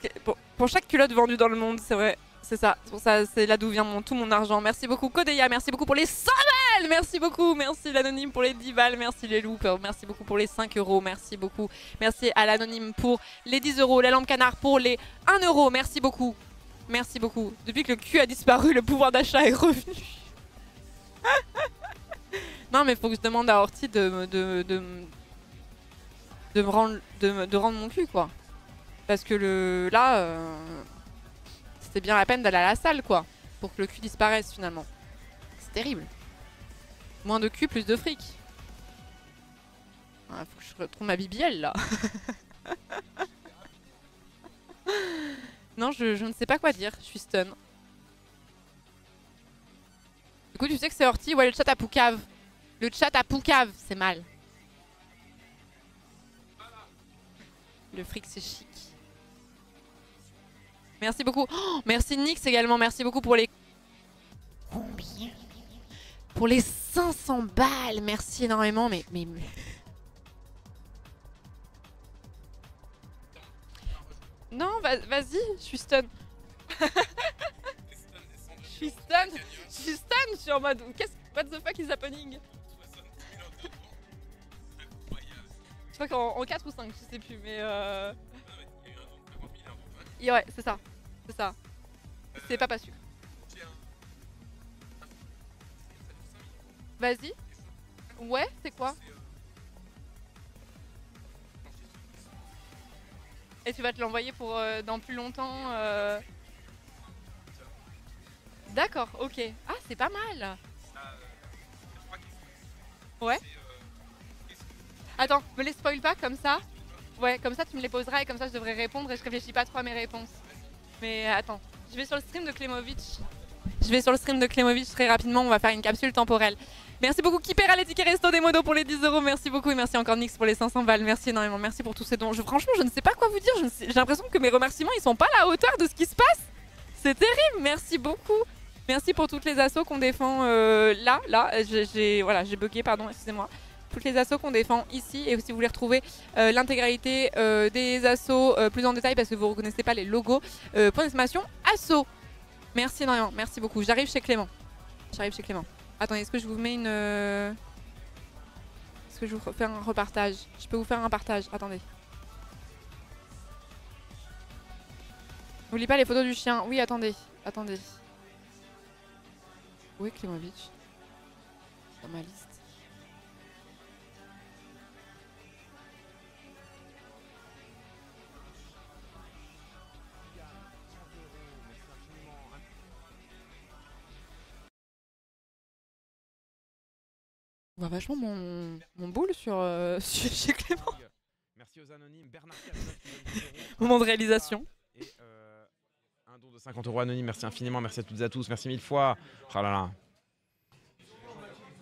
pour chaque culotte vendue dans le monde, c'est vrai. C'est ça, c'est pour ça, c'est là d'où vient tout mon argent. Merci beaucoup Kodeya, merci beaucoup pour les 100 balles. Merci beaucoup, merci l'anonyme pour les 10 balles. Merci les loups, merci beaucoup pour les 5€. Merci beaucoup, merci à l'anonyme pour les 10€. La lampe canard pour les 1€. Merci beaucoup, merci beaucoup. Depuis que le cul a disparu, le pouvoir d'achat est revenu. Non mais faut que je demande à Horty de rendre mon cul, quoi. Parce que là... C'était bien la peine d'aller à la salle, quoi, pour que le cul disparaisse finalement. C'est terrible. Moins de cul, plus de fric. Ah, faut que je retrouve ma BBL là. Non, je ne sais pas quoi dire, je suis stun. Du coup, tu sais que c'est Horty? Ouais, le chat à Poucave. Le chat à Poucave, c'est mal. Le fric, c'est chic. Merci beaucoup. Oh, merci Nix également. Merci beaucoup pour les... Combien? Pour les 500 balles. Merci énormément. Mais... Non, vas-y. Je suis stun. Je suis stun. Je suis stun. Je suis en mode... What the fuck is happening? Je crois qu'en 4 ou 5, je sais plus. Mais... Ouais, c'est ça. C'est ça. C'est pas sûr. Vas-y. Ouais, c'est quoi? Et tu vas te l'envoyer pour dans plus longtemps D'accord, ok. Ah, c'est pas mal. Ouais. Attends, me les spoil pas comme ça. Ouais, comme ça tu me les poseras et comme ça je devrais répondre et je réfléchis pas trop à mes réponses. Mais attends, je vais sur le stream de Klemovic. Très rapidement, on va faire une capsule temporelle. Merci beaucoup Kipera, les tickets resto des modos pour les 10 €. Merci beaucoup et merci encore Nix pour les 500 balles. Merci énormément, merci pour tous ces dons. Franchement, je ne sais pas quoi vous dire. J'ai l'impression que mes remerciements, ils sont pas à la hauteur de ce qui se passe. C'est terrible, merci beaucoup. Merci pour toutes les assos qu'on défend là. J'ai bugué, pardon, excusez-moi. Toutes les assos qu'on défend ici et si vous voulez retrouver l'intégralité des assos plus en détail parce que vous ne reconnaissez pas les logos, point d'exclamation asso. Merci énormément, merci beaucoup. J'arrive chez Clément. Attendez, est-ce que je vous mets une... Est-ce que je vous fais un repartage? Je peux vous faire un partage, attendez. N'oublie pas les photos du chien. Oui, attendez. Où est Klemovic? Dans ma liste. On voit vachement mon boule chez Clément. Merci aux anonymes. Bernard Moment de réalisation. Et un don de 50 € anonyme. Merci infiniment. Merci à toutes et à tous. Merci 1000 fois. Oh là là.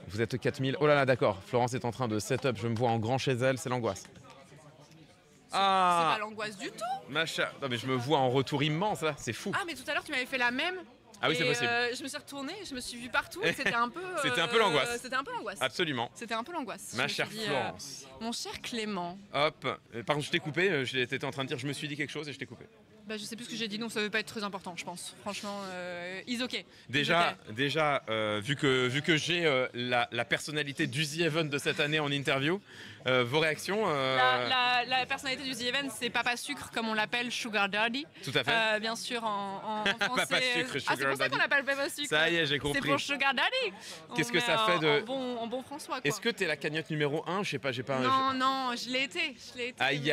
Vous êtes 4000. Oh là là, d'accord. Florence est en train de setup. Je me vois en grand chez elle. C'est l'angoisse. C'est pas l'angoisse du tout. Macha. Non, mais je me vois en retour immense là. C'est fou. Ah, mais tout à l'heure, tu m'avais fait la même. Ah oui, c'est possible. Je me suis retournée, je me suis vue partout. C'était un peu. C'était un peu l'angoisse. C'était un peu l'angoisse. Absolument. C'était un peu l'angoisse. Ma chère Florence. Mon cher Clément. Hop. Par contre, je t'ai coupé. T'étais en train de dire, je me suis dit quelque chose et je t'ai coupé. Bah, je sais plus ce que j'ai dit, donc ça veut pas être très important, je pense. Franchement, is ok. Déjà, vu que j'ai la personnalité du The Event de cette année en interview, vos réactions La personnalité du The Event, c'est Papa Sucre, comme on l'appelle, Sugar Daddy. Tout à fait. Bien sûr, en français. Papa Sucre, Sugar c'est pour ça Daddy. qu'on l'appelle Papa Sucre. Ça y est, j'ai compris. C'est pour Sugar Daddy. Qu'est-ce que ça fait de... En bon François, quoi. Est-ce que t'es la cagnotte numéro 1? Je sais pas, j'ai pas... Non, je l'ai été. Aïe.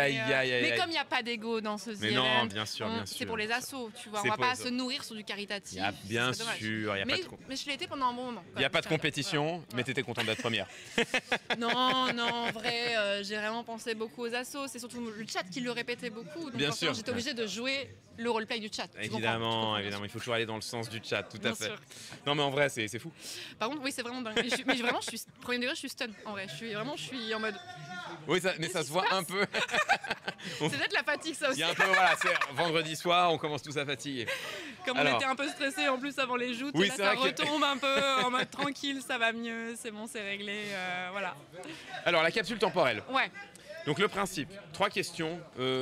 Mais comme il n'y a pas d'ego dans ce The Mais Event, non, bien sûr. c'est pour les assos, tu vois. On C'est va pour pas les se nourrir sur du caritatif. Bien sûr, il y a pas de... Mais je l'ai été pendant un bon moment. Il n'y a pas de compétition, mais t'étais contente d'être première. Non, en vrai, j'ai vraiment pensé beaucoup aux assos. C'est surtout le chat qui le répétait beaucoup. Donc Bien sûr. J'étais obligée de jouer le roleplay du chat. Évidemment, il faut toujours aller dans le sens du chat, tout à fait. Sûr. Non, mais en vrai, c'est fou. Par contre, oui, c'est vraiment dingue. Mais vraiment, premier degré, je suis stun. En vrai, je suis en mode. Oui, mais ça se voit un peu. C'est peut-être la fatigue, ça aussi. Il y a un peu, voilà, c'est vendredi soir, on commence tous à fatiguer. Comme on était un peu stressé en plus avant les joutes, oui, là, ça retombe un peu en mode tranquille, ça va mieux, c'est bon, c'est réglé, voilà. Alors, la capsule temporelle. Ouais. Donc, le principe, 3 questions,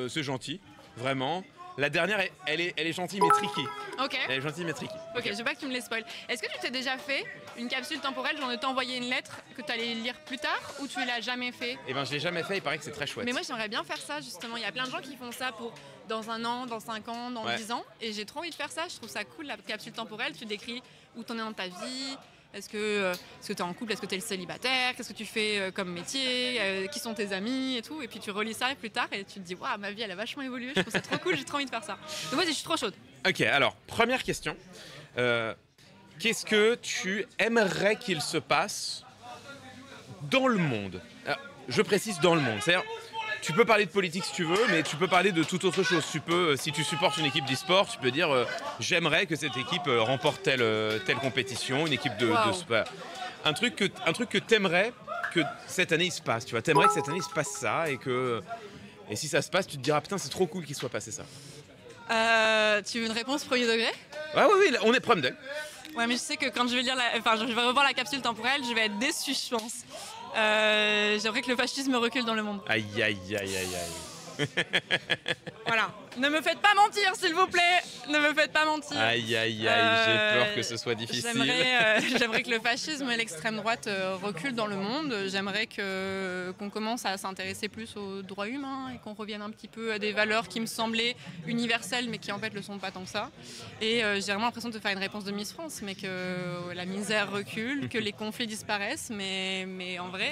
c'est gentil, vraiment. La dernière, elle est gentille mais tricky. Ok. Elle est gentille mais tricky. Ok, je veux pas que tu me les spoil. Est-ce que tu t'es déjà fait une capsule temporelle, genre de t'envoyer une lettre que tu allais lire plus tard ou tu l'as jamais fait? Eh ben je l'ai jamais fait, il paraît que c'est très chouette. Mais moi j'aimerais bien faire ça justement, il y a plein de gens qui font ça pour dans 1 an, dans 5 ans, dans 10 ans et j'ai trop envie de faire ça, je trouve ça cool la capsule temporelle, tu décris où t'en es dans ta vie. Est-ce que tu es en couple, est-ce que tu es le célibataire, qu'est-ce que tu fais comme métier, qui sont tes amis et tout. Et puis tu relis ça plus tard et tu te dis waouh, ma vie elle a vachement évolué, je trouve ça trop cool, j'ai trop envie de faire ça. Donc vas-y, je suis trop chaude. Ok, alors première question. Qu'est-ce que tu aimerais qu'il se passe dans le monde? Alors, je précise dans le monde, c'est-à-dire tu peux parler de politique si tu veux, mais tu peux parler de toute autre chose. Tu peux, si tu supportes une équipe d'e-sport, tu peux dire j'aimerais que cette équipe remporte telle compétition, une équipe de sport. Un truc que t'aimerais que cette année il se passe, tu vois. T'aimerais que cette année il se passe ça et si ça se passe, tu te diras putain c'est trop cool qu'il soit passé ça. Tu veux une réponse premier degré? Oui, on est premier degré. Ouais, mais je sais que quand je vais je vais revoir la capsule temporelle, je vais être déçue, je pense. J'aimerais que le fascisme recule dans le monde. Aïe. Voilà. Ne me faites pas mentir, s'il vous plaît. Ne me faites pas mentir. Aïe, j'ai peur que ce soit difficile. J'aimerais que le fascisme et l'extrême droite reculent dans le monde. J'aimerais qu'on commence à s'intéresser plus aux droits humains et qu'on revienne un petit peu à des valeurs qui me semblaient universelles, mais qui en fait le sont pas tant que ça. Et j'ai vraiment l'impression de faire une réponse de Miss France, mais que la misère recule, que les conflits disparaissent, mais en vrai...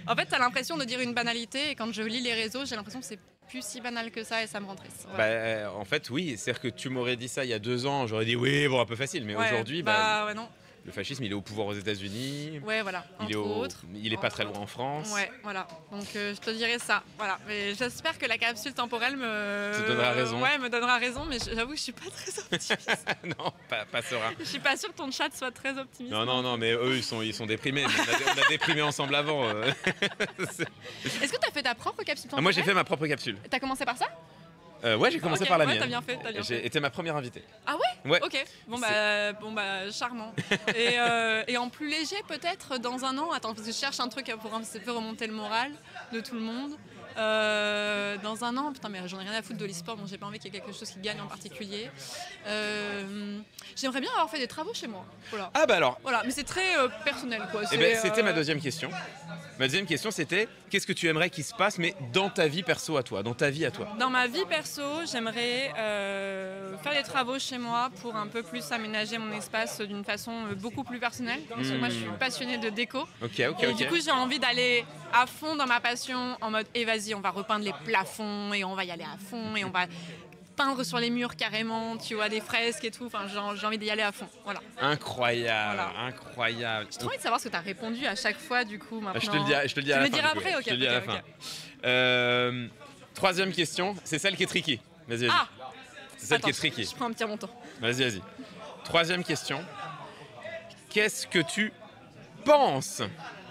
En fait, t'as l'impression de dire une banalité et quand je lis les réseaux, j'ai l'impression que c'est plus si banal que ça et ça me rend triste. Ouais. En fait, oui, c'est-à-dire que tu m'aurais dit ça il y a 2 ans, j'aurais dit oui, bon, un peu facile, mais aujourd'hui... ouais, non. Le fascisme, il est au pouvoir aux États-Unis. Ouais, voilà, Il est pas très loin en France. Ouais, voilà. Donc je te dirais ça. Voilà. Mais j'espère que la capsule temporelle Te donnera raison. Ouais, me donnera raison, mais j'avoue que je suis pas très optimiste. Non, pas serein. Je suis pas sûre que ton chat soit très optimiste. Non, mais eux, ils sont déprimés. On a déprimé ensemble avant. Est-ce que tu as fait ta propre capsule temporelle? Moi, j'ai fait ma propre capsule. T'as commencé par ça? Ouais, j'ai commencé Ok, par la ouais, mienne. t'as bien fait, t'as bien J'ai fait. été ma première invitée. Ah ouais? Ouais. Ok. Bon bah charmant. Et en plus léger peut-être dans un an. Attends, parce que je cherche un truc pour un petit peu remonter le moral de tout le monde. Dans un an, putain, mais j'en ai rien à foutre de l'e-sport, donc j'ai pas envie qu'il y ait quelque chose qui gagne en particulier. J'aimerais bien avoir fait des travaux chez moi. Voilà. Ah bah alors. Voilà, mais c'est très personnel quoi. Eh ben, c'était ma deuxième question. Ma deuxième question, c'était qu'est-ce que tu aimerais qu'il se passe, mais dans ta vie perso à toi, dans ta vie à toi? Dans ma vie perso, j'aimerais faire des travaux chez moi pour un peu plus aménager mon espace d'une façon beaucoup plus personnelle. Parce que moi, je suis passionnée de déco. Ok. Et du coup, j'ai envie d'aller à fond dans ma passion en mode, vas-y, on va repeindre les plafonds et on va y aller à fond et on va peindre sur les murs carrément, tu vois, des fresques et tout. Enfin, j'ai envie d'y aller à fond. Voilà. Incroyable, Voilà. incroyable. J'ai trop envie de savoir ce que tu as répondu à chaque fois, du coup, maintenant. Je te le dis à la fin. Tu me le diras du coup. après, ok. Je te le dis à la fin. Troisième question, c'est celle qui est tricky. Vas-y. Ah, C'est celle attends, qui est tricky. je prends un petit montant. Vas-y. Troisième question. Qu'est-ce que tu penses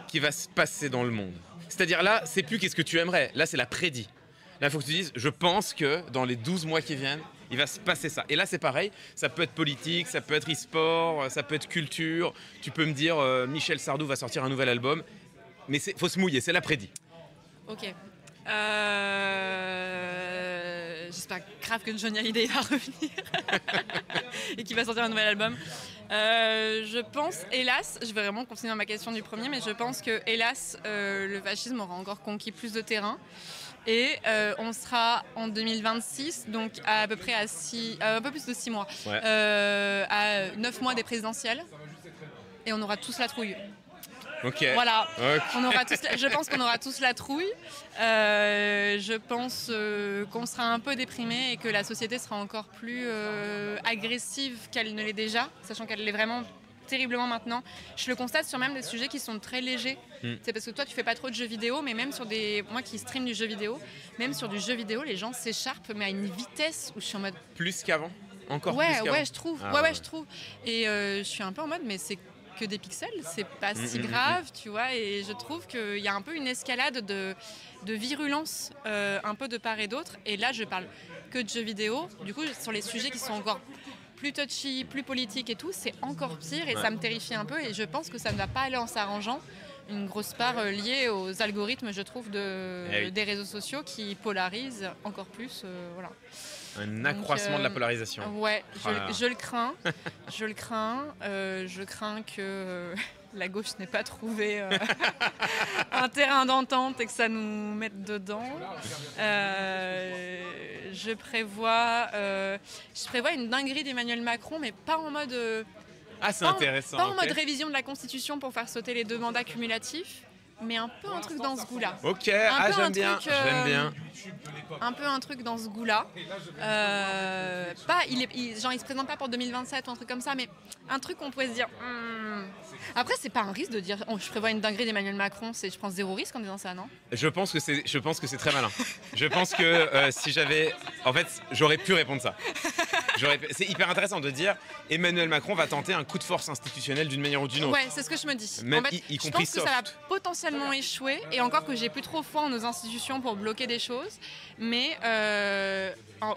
qui va se passer dans le monde? C'est-à-dire là, c'est plus qu'est-ce que tu aimerais. Là, c'est la prédit. Là, il faut que tu dises, je pense que dans les 12 mois qui viennent, il va se passer ça. Et là, c'est pareil. Ça peut être politique, ça peut être e-sport, ça peut être culture. Tu peux me dire, Michel Sardou va sortir un nouvel album. Mais il faut se mouiller, c'est la prédit. Ok. J'espère grave que Johnny Hallyday va revenir et qu'il va sortir un nouvel album. Je pense, hélas, je vais vraiment continuer dans ma question du premier, mais je pense que, hélas, le fascisme aura encore conquis plus de terrain. Et on sera en 2026, donc à peu près un peu plus de 6 mois, Ouais. à 9 mois des présidentielles. Et on aura tous la trouille. Ok. Voilà. Ok. Je pense qu'on aura tous la trouille. Je pense qu'on sera un peu déprimé et que la société sera encore plus agressive qu'elle ne l'est déjà, sachant qu'elle l'est vraiment terriblement maintenant. Je le constate sur même des sujets qui sont très légers. C'est parce que toi, tu fais pas trop de jeux vidéo, mais même sur moi qui stream du jeu vidéo, même sur du jeu vidéo, les gens s'écharpent, mais à une vitesse où je suis en mode... Plus qu'avant? Encore Ouais, plus qu'avant? ouais, je trouve. Ah, ouais, ouais. je trouve. Et je suis un peu en mode, mais c'est que des pixels, c'est pas si grave, tu vois. Et je trouve qu'il y a un peu une escalade de virulence, un peu de part et d'autre. Et là, je parle que de jeux vidéo. Du coup, sur les sujets qui sont encore plus touchy, plus politiques et tout, c'est encore pire et ça me terrifie un peu. Et je pense que ça ne va pas aller en s'arrangeant. Une grosse part liée aux algorithmes, je trouve, des réseaux sociaux qui polarisent encore plus. Voilà. Un accroissement de la polarisation. Ouais, Voilà. je le crains. Je le crains. Je crains que la gauche n'ait pas trouvé un terrain d'entente et que ça nous mette dedans. Je prévois une dinguerie d'Emmanuel Macron, mais pas en mode... Ah, c'est pas intéressant. Pas en ok. mode révision de la Constitution pour faire sauter les 2 mandats cumulatifs, mais un peu un truc dans ce goût-là. Ok, Un peu un j'aime bien. truc, J'aime bien. Un peu un truc dans ce goût-là. Il se présente pas pour 2027 ou un truc comme ça, mais un truc qu'on pourrait se dire... Après, c'est pas un risque de dire je prévois une dinguerie d'Emmanuel Macron, je prends 0 risque en disant ça, non? Je pense que c'est très malin. Je pense que si j'avais... En fait, j'aurais pu répondre ça. C'est hyper intéressant de dire Emmanuel Macron va tenter un coup de force institutionnel d'une manière ou d'une autre. Ouais, c'est ce que je me dis. Même en fait, y je compris pense que ça va soft. potentiellement échouer, et encore que j'ai plus trop foi en nos institutions pour bloquer des choses, mais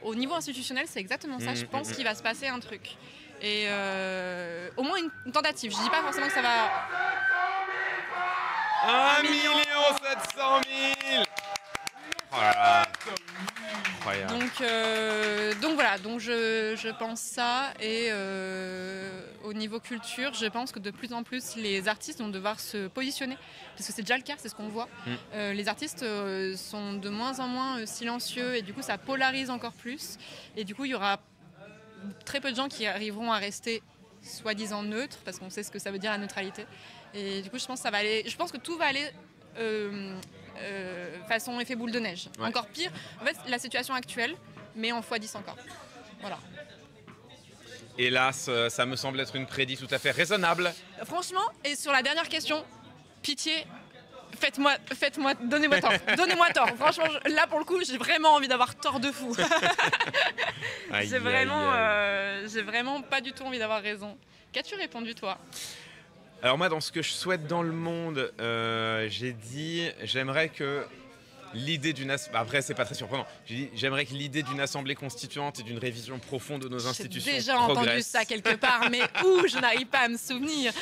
au niveau institutionnel, c'est exactement ça. Je pense qu'il va se passer un truc. Et au moins une tentative. Je dis pas forcément que ça va... 1 700 000. Oh là là. Incroyable. Donc voilà, donc je pense ça. Et au niveau culture, je pense que de plus en plus les artistes vont devoir se positionner, parce que c'est déjà le cas, c'est ce qu'on voit. Les artistes sont de moins en moins silencieux et du coup ça polarise encore plus. Et du coup il y aura très peu de gens qui arriveront à rester soi-disant neutres, parce qu'on sait ce que ça veut dire la neutralité. Et du coup je pense que tout va aller façon effet boule de neige. Ouais. Encore pire, en fait la situation actuelle, mais en x10 encore. Voilà. hélas, ça me semble être une prédit tout à fait raisonnable. Franchement, et sur la dernière question, pitié, donnez-moi tort. Donnez-moi tort. Franchement, là pour le coup, j'ai vraiment envie d'avoir tort de fou. Aïe, J'ai aïe, vraiment, aïe. j'ai vraiment pas du tout envie d'avoir raison. Qu'as-tu répondu toi? Alors moi, dans ce que je souhaite dans le monde, j'ai dit, j'aimerais que l'idée d'une après c'est pas très surprenant. J'ai dit, j'aimerais que l'idée d'une assemblée constituante et d'une révision profonde de nos institutions J'ai déjà progresse. entendu ça quelque part, mais où je n'arrive pas à me souvenir.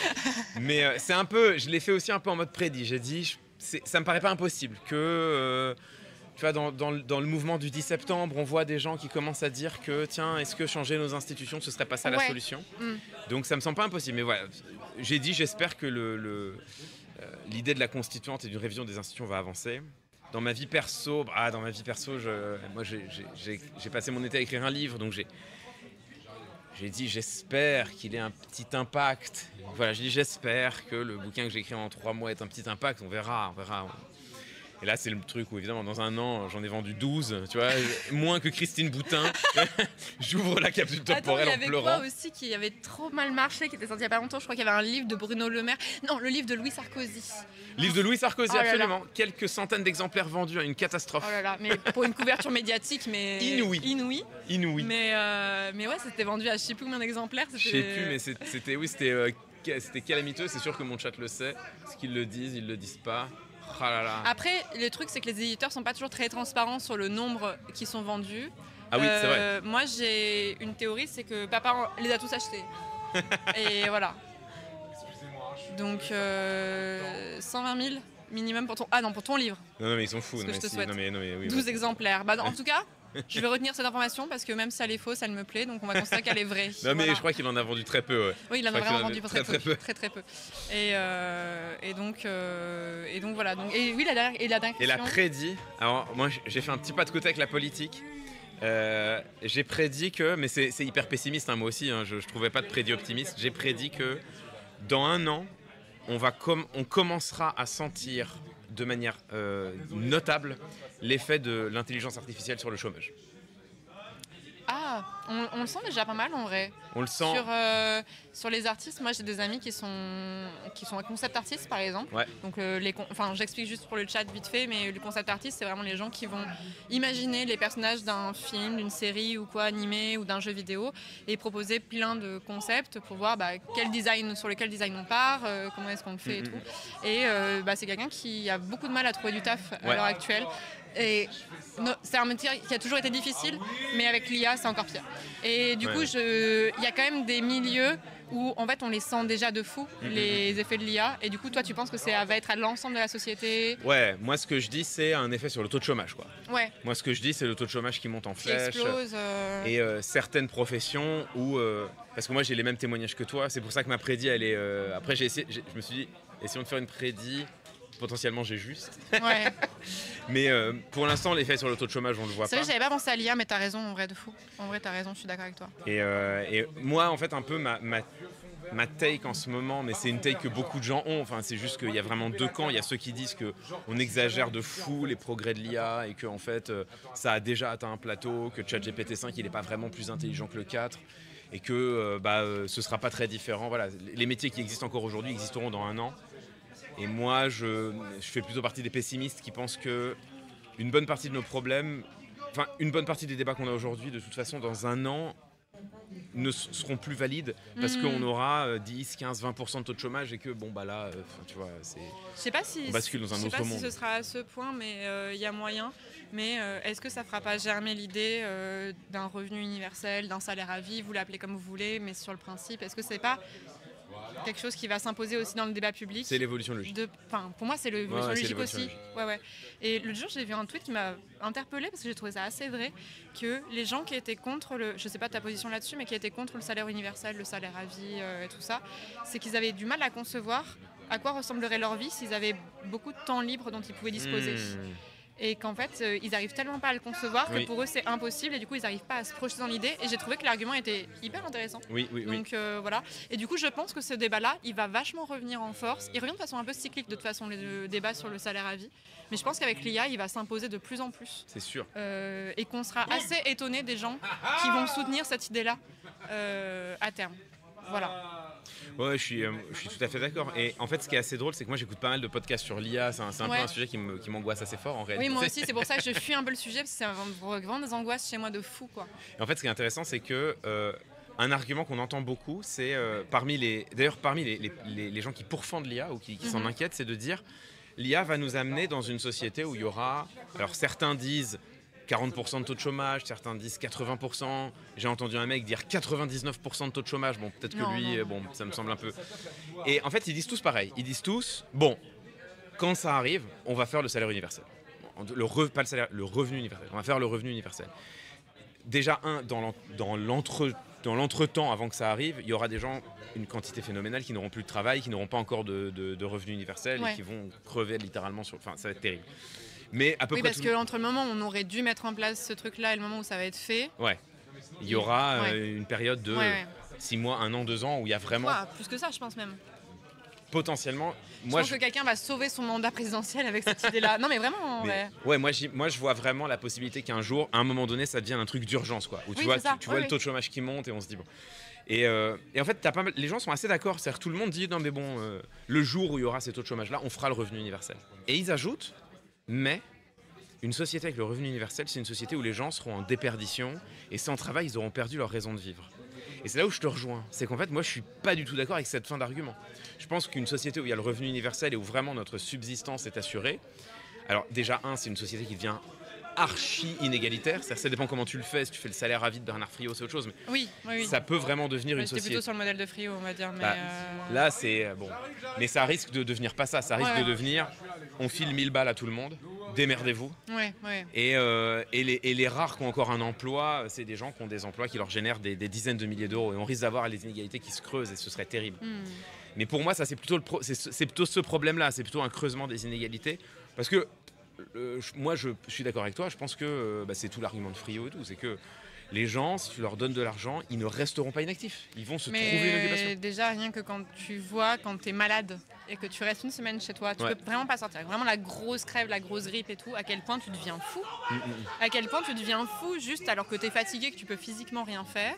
Mais c'est un peu, je l'ai fait aussi un peu en mode prédit. J'ai dit, ça me paraît pas impossible que, tu vois, dans le mouvement du 10 septembre, on voit des gens qui commencent à dire que, tiens, est-ce que changer nos institutions, ce serait pas ça la Ouais. solution? Mm. Donc ça me semble pas impossible. Mais voilà, j'ai dit, j'espère que l'idée de la constituante et d'une révision des institutions va avancer. Dans ma vie perso, moi j'ai passé mon été à écrire un livre, donc j'ai dit j'espère qu'il ait un petit impact. Voilà, j'ai dit j'espère que le bouquin que j'ai écrit en 3 mois ait un petit impact, on verra. Et là c'est le truc où évidemment dans un an j'en ai vendu 12, tu vois, moins que Christine Boutin. J'ouvre la capsule Attends, il temporelle y en avait pleurant. quoi aussi qui avait trop mal marché, qui était sorti il y a pas longtemps? Je crois qu'il y avait un livre de Bruno Le Maire. Non, le livre de Louis Sarkozy. Livre de Louis Sarkozy, Oh là là. absolument. Quelques centaines d'exemplaires vendus, une catastrophe. Oh là là, mais pour une couverture médiatique, mais Inouïe. Inouï. Mais ouais, c'était vendu à je sais plus combien d'exemplaires. Je sais plus, mais c'était calamiteux. C'est sûr que mon chat le sait. Ce qu'ils le disent, ils le disent pas. Oh là là. Après, le truc, c'est que les éditeurs sont pas toujours très transparents sur le nombre qui sont vendus. Ah oui, c'est vrai. Moi, j'ai une théorie, c'est que papa les a tous achetés. Et voilà. Donc, 120 000 minimum pour ton... Ah non, pour ton livre. Non, mais ils sont fous. Ce que Non, je te mais souhaite. non, mais oui, 12 exemplaires. Bah, en tout cas, je vais retenir cette information parce que même si elle est fausse, elle me plaît. Donc, on va considérer qu'elle est vraie. Non, mais Voilà. je crois qu'il en a vendu très peu. Ouais. Oui, il en Je a crois vraiment qu'il vendu en a pour très peu. très peu. Très peu. Et donc voilà. Donc, et oui, la dernière Et la question. prédit. Alors, moi, j'ai fait un petit pas de côté avec la politique. J'ai prédit que, mais c'est hyper pessimiste, hein, moi aussi. Hein, je trouvais pas de prédit optimiste. J'ai prédit que dans un an, on commencera à sentir de manière notable l'effet de l'intelligence artificielle sur le chômage. Ah, on le sent déjà pas mal en vrai. On le sent. Sur les artistes, moi j'ai des amis qui sont concept artistes par exemple. Ouais. Donc j'explique juste pour le chat vite fait, mais les concept artistes c'est vraiment les gens qui vont imaginer les personnages d'un film, d'une série ou quoi animé ou d'un jeu vidéo et proposer plein de concepts pour voir sur lequel design on part, comment est-ce qu'on le fait et tout. Et c'est quelqu'un qui a beaucoup de mal à trouver du taf à l'heure actuelle. Et c'est un métier qui a toujours été difficile, mais avec l'IA, c'est encore pire. Et du coup, il y a quand même des milieux où en fait on les sent déjà de fou, les effets de l'IA. Et du coup, toi, tu penses que ça va être à l'ensemble de la société? Ouais, moi ce que je dis, c'est un effet sur le taux de chômage, quoi. Ouais. Moi ce que je dis, c'est le taux de chômage qui monte en Qui flèche. explose. Et certaines professions où... parce que moi j'ai les mêmes témoignages que toi, c'est pour ça que ma prédit, elle est... Après je me suis dit, essayons de faire une prédit, potentiellement j'ai juste. Ouais. Mais pour l'instant, l'effet sur le taux de chômage, on le voit C'est pas. vrai, j'avais pas pensé à l'IA, mais t'as raison, en vrai, de fou. En vrai, t'as raison, je suis d'accord avec toi. Et moi, en fait, un peu ma take en ce moment, mais c'est une take que beaucoup de gens ont. Enfin, c'est juste qu'il y a vraiment deux camps. Il y a ceux qui disent qu'on exagère de fou les progrès de l'IA et que en fait, ça a déjà atteint un plateau, que ChatGPT 5 il n'est pas vraiment plus intelligent que le 4 et que ce sera pas très différent. Voilà, les métiers qui existent encore aujourd'hui existeront dans un an. Et moi, je fais plutôt partie des pessimistes qui pensent que une bonne partie de nos problèmes, enfin une bonne partie des débats qu'on a aujourd'hui, de toute façon, dans un an, ne seront plus valides parce qu'on aura 10, 15, 20% de taux de chômage et que tu vois, Je sais pas si on bascule dans un autre monde. Si ce sera à ce point, mais il y a moyen. Mais est-ce que ça fera pas germer l'idée d'un revenu universel, d'un salaire à vie, vous l'appelez comme vous voulez, mais sur le principe, est-ce que c'est pas quelque chose qui va s'imposer aussi dans le débat public? C'est l'évolution logique. Pour moi, c'est l'évolution c'est logique l'évolution aussi. logique. Ouais. Et l'autre jour, j'ai vu un tweet qui m'a interpellée parce que j'ai trouvé ça assez vrai, que les gens qui étaient contre je sais pas ta position là-dessus, mais qui étaient contre le salaire universel, le salaire à vie et tout ça, c'est qu'ils avaient du mal à concevoir à quoi ressemblerait leur vie s'ils avaient beaucoup de temps libre dont ils pouvaient disposer. et qu'en fait ils arrivent tellement pas à le concevoir que Oui. pour eux c'est impossible et du coup ils n'arrivent pas à se projeter dans l'idée et j'ai trouvé que l'argument était hyper intéressant. Oui. Donc voilà, et du coup je pense que ce débat-là il va vachement revenir en force, il revient de façon un peu cyclique de toute façon le débat sur le salaire à vie, mais je pense qu'avec l'IA il va s'imposer de plus en plus C'est sûr. et qu'on sera assez étonné des gens qui vont soutenir cette idée-là à terme. Voilà. Ouais, je suis tout à fait d'accord. Et en fait, ce qui est assez drôle, c'est que moi, j'écoute pas mal de podcasts sur l'IA. C'est un peu Ouais. un sujet qui m'angoisse assez fort en réalité. Oui, moi aussi, c'est pour ça que je fuis un peu le sujet, parce que c'est vraiment des angoisses chez moi de fou, quoi. Et en fait, ce qui est intéressant, c'est que un argument qu'on entend beaucoup, c'est parmi les gens qui pourfendent l'IA ou qui s'en inquiètent, c'est de dire l'IA va nous amener dans une société où il y aura. Alors certains disent 40% de taux de chômage, certains disent 80%. J'ai entendu un mec dire 99% de taux de chômage. Bon, peut-être que Non, lui, non. bon, ça me semble un peu. Et en fait, ils disent tous pareil. Ils disent tous, bon, quand ça arrive, on va faire le salaire universel. Pas le salaire, le revenu universel. On va faire le revenu universel. Déjà, dans l'entretemps, avant que ça arrive, il y aura des gens, une quantité phénoménale, qui n'auront plus de travail, qui n'auront pas encore de revenu universel Ouais. et qui vont crever littéralement sur. Enfin, ça va être terrible. Mais à peu Oui, près parce tout- qu'entre le moment où on aurait dû mettre en place ce truc-là et le moment où ça va être fait, Ouais. Il y aura Ouais. une période de Ouais. 6 mois, 1 an, 2 ans où il y a vraiment ouah, plus que ça, je pense même. potentiellement. Je pense que quelqu'un va sauver son mandat présidentiel avec cette idée-là. Non, mais vraiment, Mais- ouais. ouais, moi je vois vraiment la possibilité qu'un jour, à un moment donné, ça devienne un truc d'urgence, quoi. Où tu Oui, vois, c'est ça. tu vois Oui, le taux de chômage qui monte et on se dit bon. Et en fait, les gens sont assez d'accord. C'est-à-dire tout le monde dit non mais bon, le jour où il y aura ces taux de chômage-là, on fera le revenu universel. Et ils ajoutent, mais une société avec le revenu universel, c'est une société où les gens seront en déperdition et sans travail, ils auront perdu leur raison de vivre. Et c'est là où je te rejoins. C'est qu'en fait, moi, je suis pas du tout d'accord avec cette fin d'argument. Je pense qu'une société où il y a le revenu universel et où vraiment notre subsistance est assurée, alors déjà, c'est une société qui devient archi inégalitaire. C'est-à-dire, ça dépend comment tu le fais. Si tu fais le salaire à vie de Bernard Friot, c'est autre chose. Mais Oui. ça peut vraiment devenir Ouais, une J'étais société. plutôt sur le modèle de Frio, on va dire. Mais Bah, Là, c'est bon. Mais ça risque de devenir pas ça. Ça risque Ouais. de devenir on file 1000 balles à tout le monde, démerdez-vous. Ouais. Et les rares qui ont encore un emploi, c'est des gens qui ont des emplois qui leur génèrent des dizaines de milliers d'euros. Et on risque d'avoir les inégalités qui se creusent et ce serait terrible. Mais pour moi, ça, c'est plutôt, c'est plutôt ce problème-là. C'est plutôt un creusement des inégalités. Parce que moi, je suis d'accord avec toi. Je pense que c'est tout l'argument de Frio et tout. C'est que les gens, si tu leur donnes de l'argent, ils ne resteront pas inactifs. Ils vont se trouver une occupation. Mais déjà, rien que quand tu vois, quand tu es malade et que tu restes une semaine chez toi, tu Ouais. peux vraiment pas sortir. Vraiment la grosse crève, la grosse grippe et tout, à quel point tu deviens fou. À quel point tu deviens fou juste alors que tu es fatigué, que tu peux physiquement rien faire.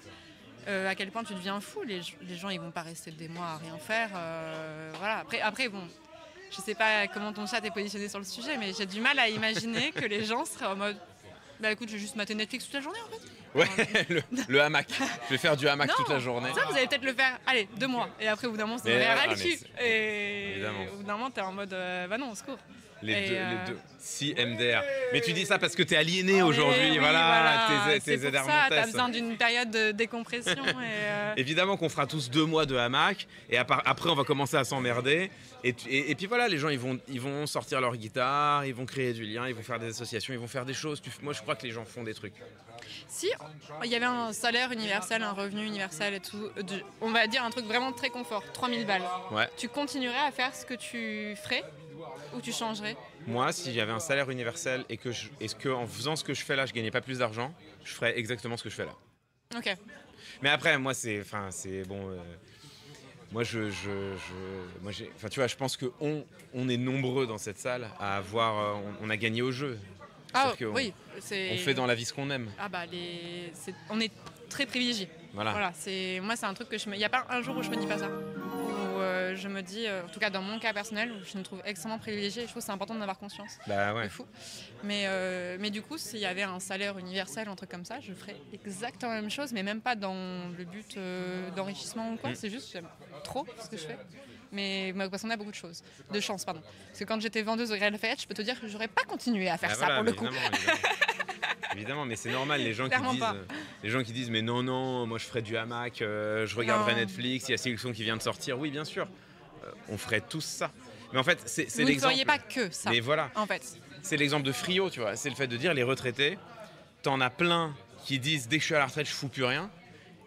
À quel point tu deviens fou. Les gens, ils vont pas rester des mois à rien faire. Voilà. Après, bon, je sais pas comment ton chat est positionné sur le sujet, mais j'ai du mal à imaginer que les gens seraient en mode bah écoute, je vais juste mater Netflix toute la journée en fait. Ouais, le hamac. Je vais faire du hamac Non, toute la journée. Ça, vous allez peut-être le faire, allez, 2 mois. Et après, au bout d'un moment, ça Mais va voilà, ras le mais cul. c'est- Et évidemment. au bout d'un moment, t'es en mode, bah non, au secours. Les Et, deux. Si MDR. Mais tu dis ça parce que t'es aliéné aujourd'hui. Oui, voilà, tes c'est aides pour ça, t'as Hermontes. besoin d'une période de décompression. Évidemment qu'on fera tous 2 mois de hamac et après on va commencer à s'emmerder et puis voilà, les gens ils vont sortir leur guitare, ils vont créer du lien, ils vont faire des associations, ils vont faire des choses. Moi je crois que les gens font des trucs. Si il y avait un salaire universel, un revenu universel et tout, on va dire un truc vraiment très confort, 3000 balles, Ouais. tu continuerais à faire ce que tu ferais ou tu changerais? Moi, si j'avais un salaire universel et que en faisant ce que je fais là, je gagnais pas plus d'argent, je ferais exactement ce que je fais là. Ok. Mais après, moi, c'est bon. Moi, enfin, tu vois, je pense que on est nombreux dans cette salle à avoir, on a gagné au jeu. Ah C'est-à-dire qu'on- oui, c'est... On fait dans la vie ce qu'on aime. Ah bah, on est très privilégiés. Voilà. Voilà, moi c'est un truc que il n'y a pas un jour où je me dis pas ça. Où je me dis, en tout cas dans mon cas personnel, où je me trouve extrêmement privilégiée et je trouve que c'est important d'en avoir conscience. Bah C'est ouais. fou. Mais du coup, s'il y avait un salaire universel, un truc comme ça, je ferais exactement la même chose, mais même pas dans le but d'enrichissement ou quoi. C'est juste, j'aime trop ce que je fais. Mais parce qu'on a beaucoup de chance, pardon. Parce que quand j'étais vendeuse au Grey Lafayette, je peux te dire que j'aurais pas continué à faire Ah, ça voilà, pour le mais coup. Évidemment. Évidemment, mais c'est normal, les gens Clairement pas. qui disent mais non, moi je ferais du hamac, je regarderais Non. Netflix, il y a Sélection qui vient de sortir. Oui, bien sûr, on ferait tous ça. Mais en fait, c'est Vous ne l'exemple. feriez pas que ça, Mais voilà, en fait. c'est l'exemple de Frio, tu vois. C'est le fait de dire les retraités, t'en as plein qui disent dès que je suis à la retraite, je fous plus rien.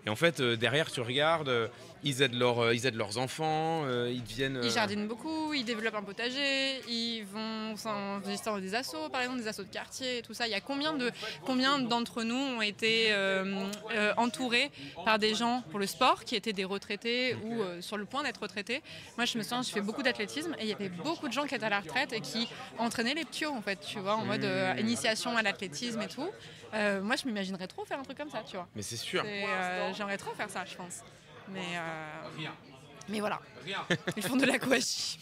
Et en fait, derrière, tu regardes, ils aident leurs enfants, ils deviennent. Ils jardinent beaucoup, ils développent un potager, ils vont dans des assos, par exemple des assos de quartier et tout ça. Il y a combien d'entre nous ont été entourés par des gens pour le sport qui étaient des retraités ou sur le point d'être retraités. Moi je me souviens, je fais beaucoup d'athlétisme et il y avait beaucoup de gens qui étaient à la retraite et qui entraînaient les ptios en fait, tu vois, en mode initiation à l'athlétisme et tout. Moi je m'imaginerais trop faire un truc comme ça, tu vois. Mais c'est sûr. J'aimerais trop faire ça, je pense. Mais voilà, ils font de l'aquagym.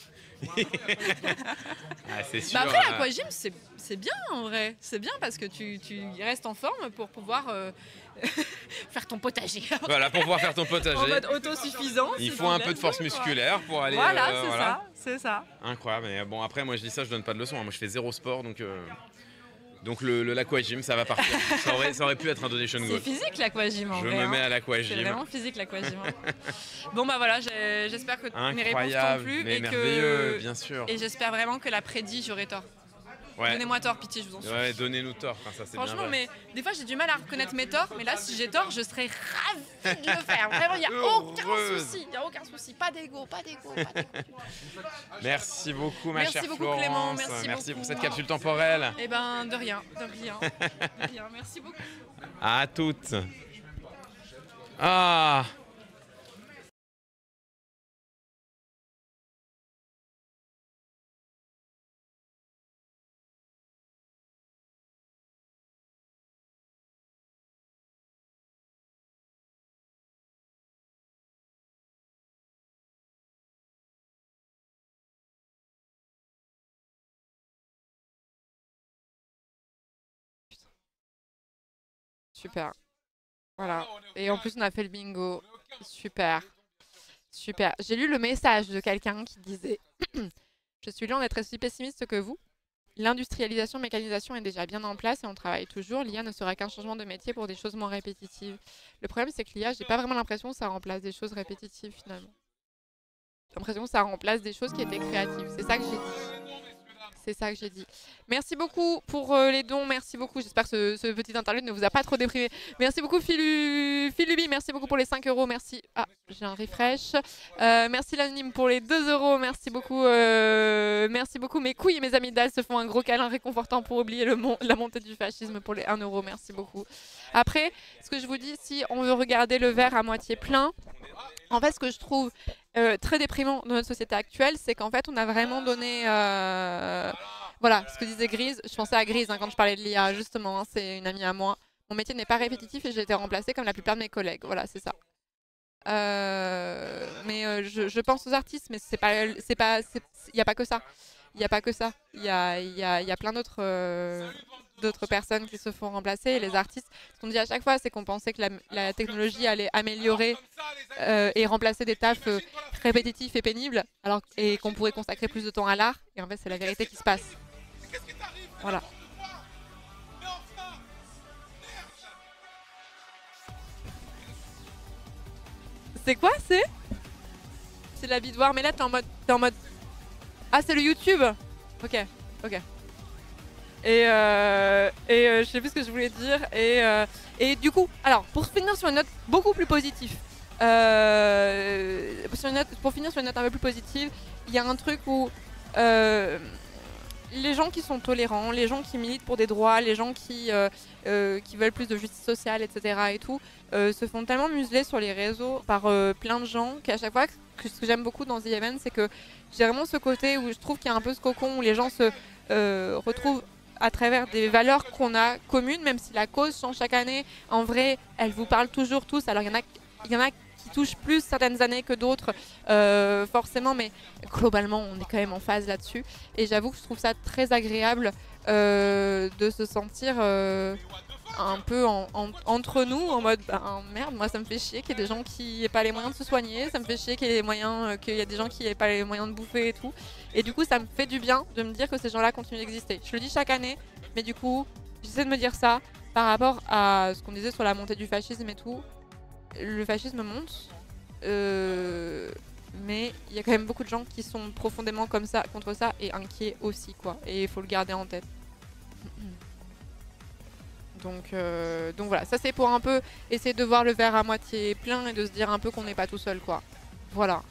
C'est sûr. Bah après, l'aquagym, c'est bien en vrai. C'est bien parce que tu restes en forme pour pouvoir faire ton potager. Voilà, pour pouvoir faire ton potager. En mode autosuffisant. Il faut un peu de force musculaire pour aller. Voilà, c'est ça. Incroyable. Mais bon, après, moi je dis ça, je donne pas de leçons. Moi je fais zéro sport, donc l'aquagym, ça va partir. ça aurait pu être un donation goal. C'est physique l'aquagym en vrai. Je me mets à l'aquagym. C'est vraiment physique l'aquagym. Bon bah voilà, j'espère que mes réponses t'ont plu mais et merveilleux, bien sûr. Et j'espère vraiment que la prédit, j'aurai tort. Ouais. Donnez-moi tort, pitié, je vous en supplie. Ouais, donnez-nous tort. Enfin, ça, c'est franchement, bien vrai. mais des fois j'ai du mal à reconnaître mes torts, mais là si j'ai tort, je serais ravie de le faire. Vraiment, il n'y a aucun souci. Pas d'ego. Merci beaucoup, ma chère beaucoup, Florence. Clément, Merci beaucoup. pour cette capsule temporelle. Eh ben, de rien. Merci beaucoup. À toutes. Ah. Super. Voilà. Et en plus, on a fait le bingo. Super. Super. J'ai lu le message de quelqu'un qui disait je suis loin d'être aussi pessimiste que vous. L'industrialisation, mécanisation est déjà bien en place et on travaille toujours. L'IA ne sera qu'un changement de métier pour des choses moins répétitives. Le problème, c'est que l'IA, j'ai pas vraiment l'impression que ça remplace des choses répétitives finalement. J'ai l'impression que ça remplace des choses qui étaient créatives. C'est ça que j'ai dit. C'est ça que j'ai dit. Merci beaucoup pour les dons. Merci beaucoup. J'espère que ce petit interlude ne vous a pas trop déprimé. Merci beaucoup Philubi. Merci beaucoup pour les 5 €. Merci. Ah, j'ai un refresh. Merci l'anonyme pour les 2 €. Merci beaucoup. Merci beaucoup. Mes couilles et mes amygdales se font un gros câlin réconfortant pour oublier la montée du fascisme pour les 1 €. Merci beaucoup. Après, ce que je vous dis, si on veut regarder le verre à moitié plein, en fait, ce que je trouve très déprimant dans notre société actuelle, c'est qu'en fait, on a vraiment donné... voilà, ce que disait Grise. Je pensais à Grise quand je parlais de l'IA, justement. C'est une amie à moi. Mon métier n'est pas répétitif et j'ai été remplacée comme la plupart de mes collègues. Voilà, c'est ça. Mais je pense aux artistes, mais il n'y a pas que ça. Il n'y a pas que ça. Il y a plein d'autres personnes qui se font remplacer. Et les artistes, ce qu'on dit à chaque fois, c'est qu'on pensait que la technologie allait améliorer et remplacer des tafs répétitifs et pénibles, et qu'on pourrait consacrer plus de temps à l'art. Et en fait, c'est la vérité qui se passe. Voilà. C'est quoi, c'est la vie de voir, mais là, t'es en mode... Ah, c'est le YouTube. Ok. Et je sais plus ce que je voulais dire. Et du coup, alors, pour finir sur une note beaucoup plus positive, pour finir sur une note un peu plus positive, il y a un truc où les gens qui sont tolérants, les gens qui militent pour des droits, les gens qui veulent plus de justice sociale, etc. et tout, se font tellement museler sur les réseaux par plein de gens qu'à chaque fois, ce que j'aime beaucoup dans The Event, c'est que j'ai vraiment ce côté où je trouve qu'il y a un peu ce cocon où les gens se retrouvent à travers des valeurs qu'on a communes, même si la cause change chaque année. En vrai, elles vous parlent toujours tous. Alors il y en a qui touchent plus certaines années que d'autres, forcément, mais globalement, on est quand même en phase là-dessus. Et j'avoue que je trouve ça très agréable de se sentir un peu entre nous, en mode merde, moi ça me fait chier qu'il y ait des gens qui n'aient pas les moyens de se soigner, ça me fait chier qu'il y ait des gens qui n'aient pas les moyens de bouffer et tout. Et du coup, ça me fait du bien de me dire que ces gens-là continuent d'exister. Je le dis chaque année, mais du coup, j'essaie de me dire ça par rapport à ce qu'on disait sur la montée du fascisme et tout. Le fascisme monte, mais il y a quand même beaucoup de gens qui sont profondément comme ça, contre ça, et inquiets aussi, quoi. Et il faut le garder en tête. Donc voilà, ça c'est pour un peu essayer de voir le verre à moitié plein et de se dire un peu qu'on n'est pas tout seul, quoi. Voilà.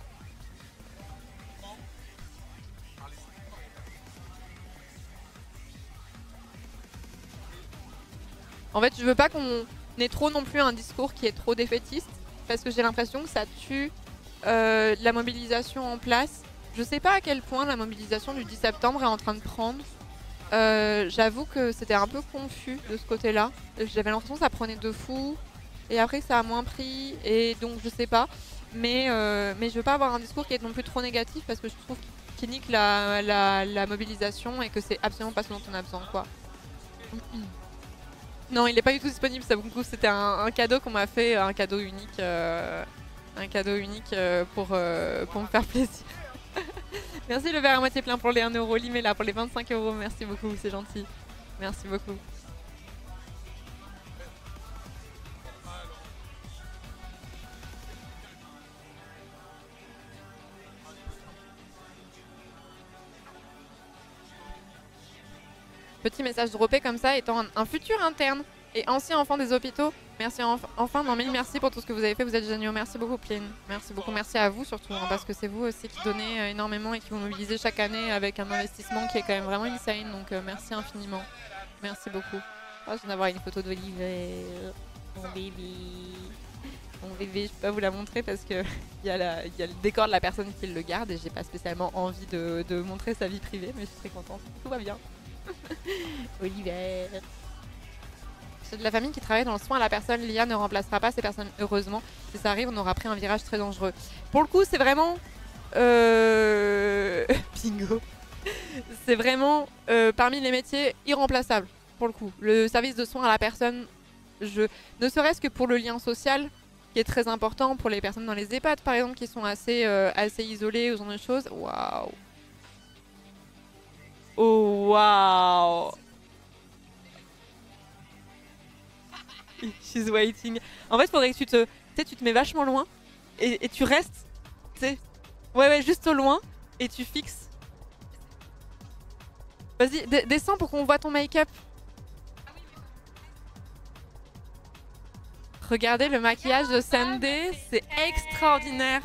En fait, je veux pas qu'on ait trop non plus un discours qui est trop défaitiste, parce que j'ai l'impression que ça tue la mobilisation en place. Je sais pas à quel point la mobilisation du 10 septembre est en train de prendre. J'avoue que c'était un peu confus de ce côté-là. J'avais l'impression que ça prenait de fou, et après ça a moins pris, et donc je sais pas. Mais je veux pas avoir un discours qui est non plus trop négatif, parce que je trouve qu'il nique la mobilisation et que c'est absolument pas ce dont on a besoin, quoi. Non, il n'est pas du tout disponible, ça beaucoup. C'était un cadeau qu'on m'a fait, un cadeau unique, pour me faire plaisir. Merci le verre à moitié plein pour les 1 euro, Limela pour les 25 euros, merci beaucoup, c'est gentil. Merci beaucoup. Petit message droppé comme ça, étant un futur interne et ancien enfant des hôpitaux. Merci enfin, non mille merci pour tout ce que vous avez fait, vous êtes géniaux. Merci beaucoup Pline, merci beaucoup, merci à vous surtout, hein, parce que c'est vous aussi qui donnez énormément et qui vous mobilisez chaque année avec un investissement qui est quand même vraiment insane, donc merci infiniment. Merci beaucoup. Oh, je viens d'avoir une photo d'Oliver, mon bébé. Mon bébé, je peux pas vous la montrer parce que il y a le décor de la personne qui le garde et j'ai pas spécialement envie de montrer sa vie privée, mais je suis très contente, tout va bien. Oliver. C'est de la famille qui travaille dans le soin à la personne. L'IA ne remplacera pas ces personnes, heureusement. Si ça arrive, on aura pris un virage très dangereux. Pour le coup, c'est vraiment... Bingo. C'est vraiment parmi les métiers irremplaçables, pour le coup. Le service de soins à la personne, ne serait-ce que pour le lien social, qui est très important pour les personnes dans les EHPAD, par exemple, qui sont assez isolées ou ce genre de choses. Waouh. Oh waouh. She's waiting. En fait, il faudrait que tu te mets vachement loin et tu restes, tu sais. Ouais, juste au loin et tu fixes. Vas-y, descends pour qu'on voit ton make-up. Regardez le maquillage de Sunday, c'est extraordinaire.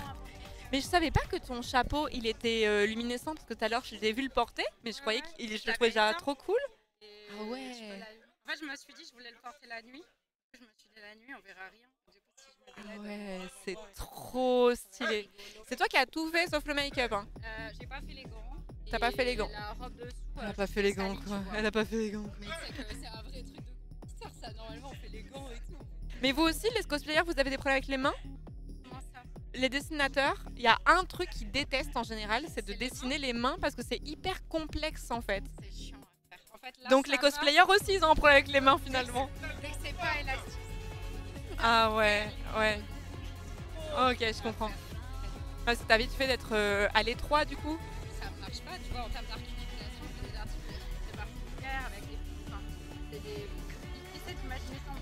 Mais je savais pas que ton chapeau il était luminescent parce que tout à l'heure je l'ai vu le porter, mais je croyais que je le trouvais déjà trop cool. Ah ouais. En fait, je me suis dit je voulais le porter la nuit. Je me suis dit la nuit on verra rien. Du coup, si je me Ah ouais, c'est trop stylé. C'est toi qui as tout fait sauf le make-up, hein. J'ai pas fait les gants. T'as pas fait les gants. La robe dessous. Elle a pas fait les gants quoi. Elle a pas fait les gants. Mais c'est un vrai truc de star ça. Normalement on fait les gants et tout. Mais vous aussi les cosplayers, vous avez des problèmes avec les mains? Comment ça? Les dessinateurs, il y a un truc qu'ils détestent en général, c'est de dessiner les mains parce que c'est hyper complexe en fait. C'est chiant à faire. En fait, là, Donc les cosplayers aussi ils ont un problème avec les mains finalement. Dès que c'est pas élastique. Ah ouais. Ok, je comprends. Ouais, ça t'a vite fait d'être à l'étroit du coup. Ça marche pas, tu vois, en termes d'articulation, c'est des articulations très particulières avec des... Enfin, c'est des... Difficile d'imaginer sans les...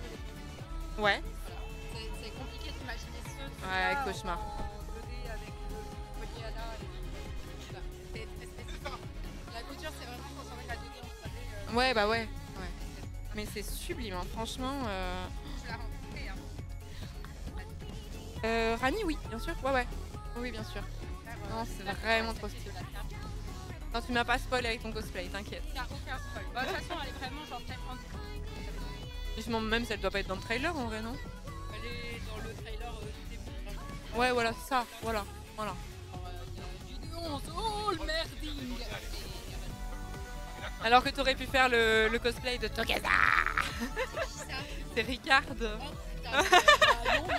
Ouais. Voilà. C'est compliqué d'imaginer ceux qui Ouais, cauchemar. en 2D avec le collier à là et voilà. C'est très spécifique. La couture, c'est vraiment quand on met la 2D en 3D. Ouais, bah ouais. Mais c'est sublime, hein. Franchement. Je l'ai rencontrée, hein. Rani, oui, bien sûr. Ouais. Oui, bien sûr. Non, c'est vraiment trop stylé. Non, tu m'as pas spoil avec ton cosplay, t'inquiète. Il n'y a aucun spoil. Bah, de toute façon, elle est vraiment genre très grande. Je m'en même si elle doit pas être dans le trailer en vrai, non? Elle est dans le trailer du début. Ouais, voilà, c'est ça. Voilà. Il y a du 11. Oh, le merding. Alors que t'aurais pu faire le cosplay de Tokaza. C'est Ricard. Non, pas ouf.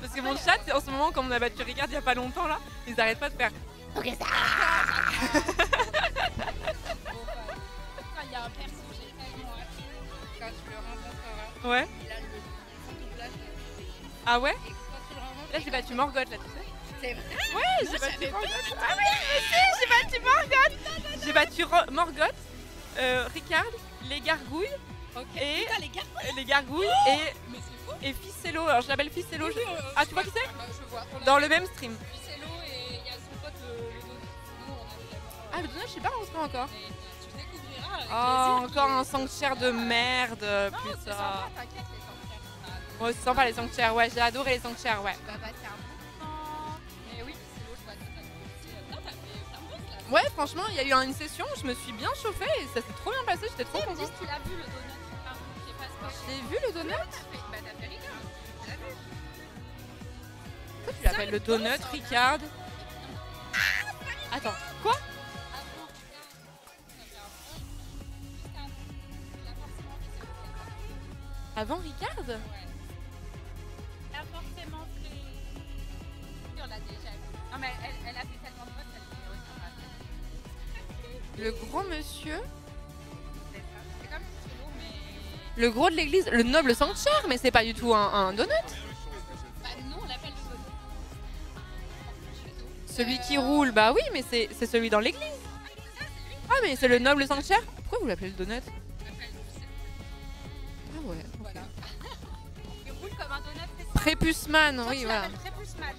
Parce que mon chat, en ce moment, comme on a battu Ricard il y a pas longtemps là, ils arrêtent pas de faire Tokaza. Il y a un perso, j'ai tellement hâte. Quand tu le rencontreras, Ouais. il a son doublage. Ah ouais? Et quand tu le rencontres, Là, j'ai battu Morgoth là, tu sais. c'est vrai. Ouais, j'ai battu Morgoth. Ah oui, j'ai battu Morgoth. J'ai battu Morgoth, Ricard, les gargouilles. Ok. Et Putain, les gars. les gargouilles Mais c'est fou. et Ficello. Alors je l'appelle Ficello. Ah, tu vois qui c'est? Je vois. Dans le même stream. Ficello et il y a son pote le dodo. Nous, on a vraiment. Ah, le Dono, je sais pas rencontré encore. Mais je tu découvriras avec Oh, plaisir. encore un sanctuaire de merde, Non, c'est putain. sympa, t'inquiète, les sanctuaires. Ouais, c'est sympa les sanctuaires, ouais, j'ai adoré les sanctuaires, ouais. Tu vas passer un bon temps. Mais oui, c'est l'eau, je vois totalement. Non, t'as fait plein de choses là. Ouais, franchement, il y a eu une session, je me suis bien chauffée et ça s'est trop bien passé, j'étais trop Tu me dis contente. si tu l'as vu le donut. Pardon, j'ai pas spoilé. J'ai vu le donut. Bah t'as fait rire. Tu l'as vu. Pourquoi tu l'appelles le donut, Ricard? Attends, quoi? Avant Ricard? Là, forcément, c'est. On l'a déjà vu. Non, mais elle a fait tellement de potes, elle est Le gros monsieur? C'est comme solo, mais. Le gros de l'église? Le noble sanctuaire? Mais c'est pas du tout un donut? Bah, nous, on l'appelle le donut. Celui qui roule, bah oui, mais c'est celui dans l'église. Ah, mais c'est le noble sanctuaire? Pourquoi vous l'appelez le donut? Ah ouais. Voilà. Il roule comme un donut, c'est ça. Prépuceman, Toi, oui, tu voilà. l'appelles Prépuce Mat.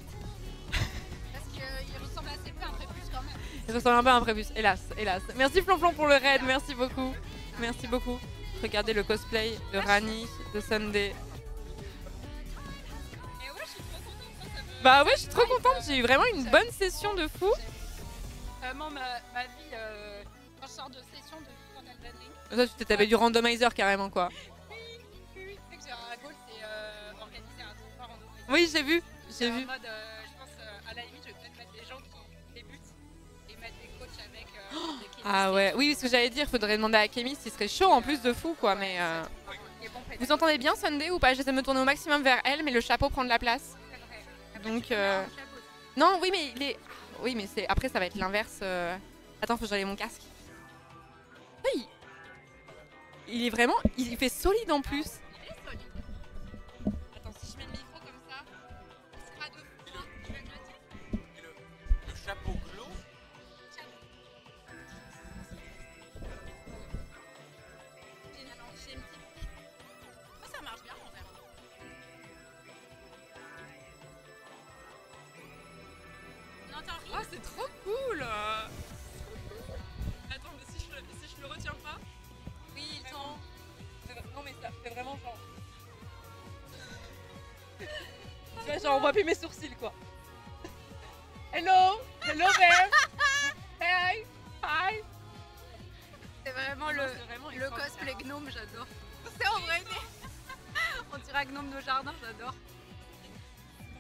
Parce qu'il ressemble assez peu à un prépuce quand même. Il ressemble un peu à un prépuce, hélas, hélas. Merci Flonflon pour le raid, merci beaucoup. Merci beaucoup. Regardez le cosplay de Rani, de Sunday. Et ouais, je suis trop contente. Ça me... Bah ouais, je suis trop contente, j'ai eu vraiment une bonne session de fou. Vraiment, ma vie, quand je sors de session de dans Elden Ring. Toi, tu t'es tapé du randomizer carrément, quoi. Oui, tu sais que j'ai un goal, c'est organiser un tournoi rando. Oui, j'ai vu, j'ai En vu. mode, je pense, à la limite, je vais peut-être mettre des gens qui débutent et mettre des coachs avec des kids. Ah ouais, oui, ce que j'allais dire, faudrait demander à Kémy, il serait chaud en plus de fou, quoi, mais... Et bon, Vous entendez bien Sunday ou pas? J'essaie de me tourner au maximum vers elle, mais le chapeau prend de la place. Donc, non, oui, mais il est... Oui, mais c'est... Après, ça va être l'inverse. Attends, faut que j'enlève mon casque. Oui. Il est vraiment... Il fait solide en plus. Il est solide. Attends, si je mets le micro comme ça, il sera de fou. Je vais le dire. Le chapeau clos. Génial, alors, j'ai une petite... Oh, ça marche bien en vrai. On entend rien. Oh, c'est trop cool. Attends, mais si je le retiens pas... Oui, il tend. Non, mais ça fait vraiment genre... Tu vois, genre, on voit plus mes sourcils, quoi. Hello. Hello there. Hey. Hi. C'est vraiment Non, le c'est vraiment cosplay gnome, j'adore. C'est en vrai. On dirait un gnome de jardin, j'adore.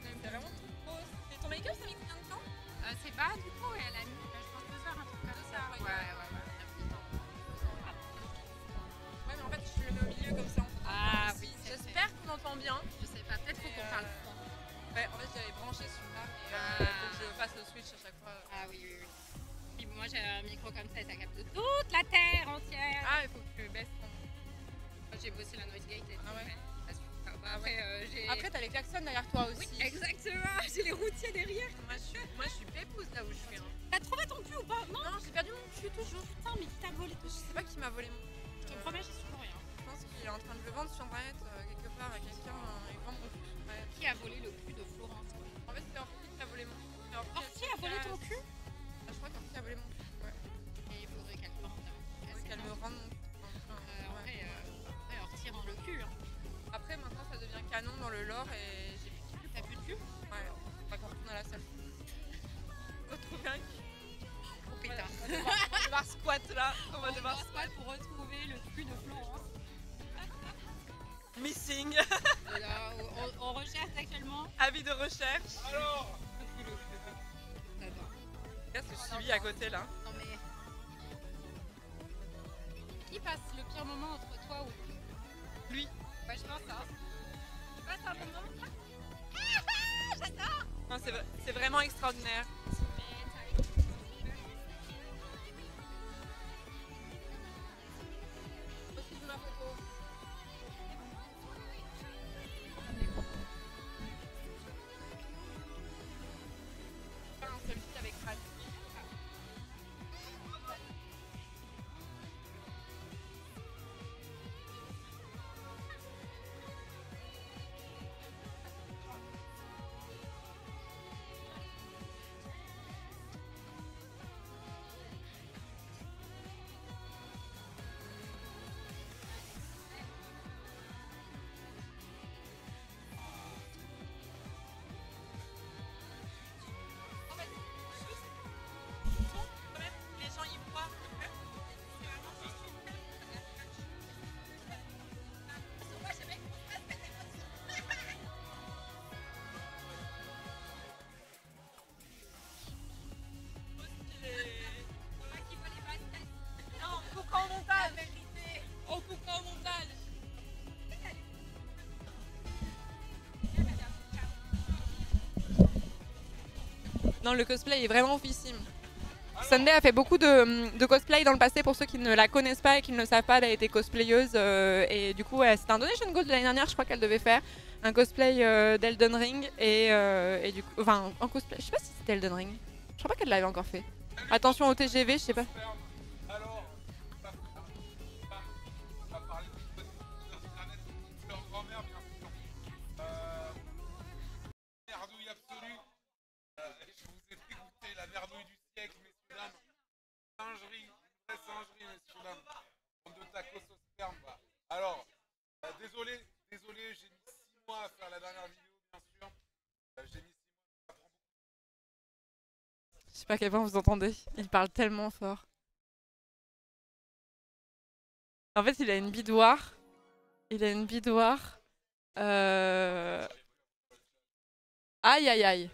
C'est vraiment trop beau. Et ton make-up, ça met combien de temps? C'est pas du coup, elle a mis, je pense, 2 heures, un truc comme ça. Ouais. Ouais, mais en fait, je le mets au milieu comme ça. Ah oui, J'espère qu'on entend bien. Je sais pas, peut-être faut qu'on parle. Ouais, en fait, j'avais branché celui-là, mais faut que je fasse le switch à chaque fois. Ah oui. Puis moi j'ai un micro comme ça et ça capte toute la terre entière. Ah, il faut que tu baisses ton... Moi, j'ai bossé la noise gate et tout. Ah ouais. Après, j'ai. Après, t'as les klaxons derrière toi aussi. Oui, exactement, j'ai les routiers derrière. Moi, je suis pépouze là où je suis. Hein. T'as trouvé ton cul ou pas? Non, Non, j'ai perdu mon cul toujours. putain, mais qui t'a volé ton Je sais pas qui m'a volé mon cul. Je te promets, j'ai su rien. Je pense qu'il est en train de le vendre sur internet quelque part à quelqu'un. Il vend mon cul sur internet. Qui a volé le cul de Florence? En fait, c'est Orpi qui a volé mon cul. C'est Orti a volé ton cul? Je crois qu'Orpi a volé mon cul. Ouais. Et il faudrait qu'elle te rende. Est-ce qu'elle me rende mon cul? En vrai, Orti rend le cul. Hein. Après, maintenant, ça devient canon dans le lore et j'ai plus de cul. T'as plus de cul? Ouais, pas qu'on retourne à la salle. On va trouver un cul. Oh pétard. On va devoir squat là. On va devoir squat pour retrouver le cul de Florence. missing. Voilà, on recherche actuellement. Avis de recherche. Alors J'adore. Regarde ce que je subis à côté là. Non mais. Qui passe le pire moment entre toi ou Lui. Ouais, je pense ça. Tu passes un bon moment? J'adore! Non, c'est vraiment extraordinaire. Aussi de ma photo. Un selfie avec Rad. Non, le cosplay est vraiment officiel. Sunday a fait beaucoup de cosplay dans le passé. Pour ceux qui ne la connaissent pas et qui ne le savent pas, elle a été cosplayeuse. Et du coup, ouais, c'était un donation goal de l'année dernière, je crois qu'elle devait faire. Un cosplay d'Elden Ring. Et du coup, enfin, un cosplay. Je sais pas si c'était Elden Ring. Je crois pas qu'elle l'avait encore fait. Attention au TGV, je sais pas. Alors, on va parler de leur grand-mère, bien sûr. Merdouille absolue. Je vous ai dégoûté la merdouille du siècle, messieurs, dames. Singerie, une vraie singerie, messieurs, dames. Bande de tacos au sperme. Alors, désolé, j'ai mis 6 mois à faire la dernière vidéo, bien sûr. J'ai mis 6 mois, ça prend beaucoup. Je sais pas à quel point vous entendez. Il parle tellement fort. En fait, il a une bidoire. Il a une bidoire. Aïe aïe aïe.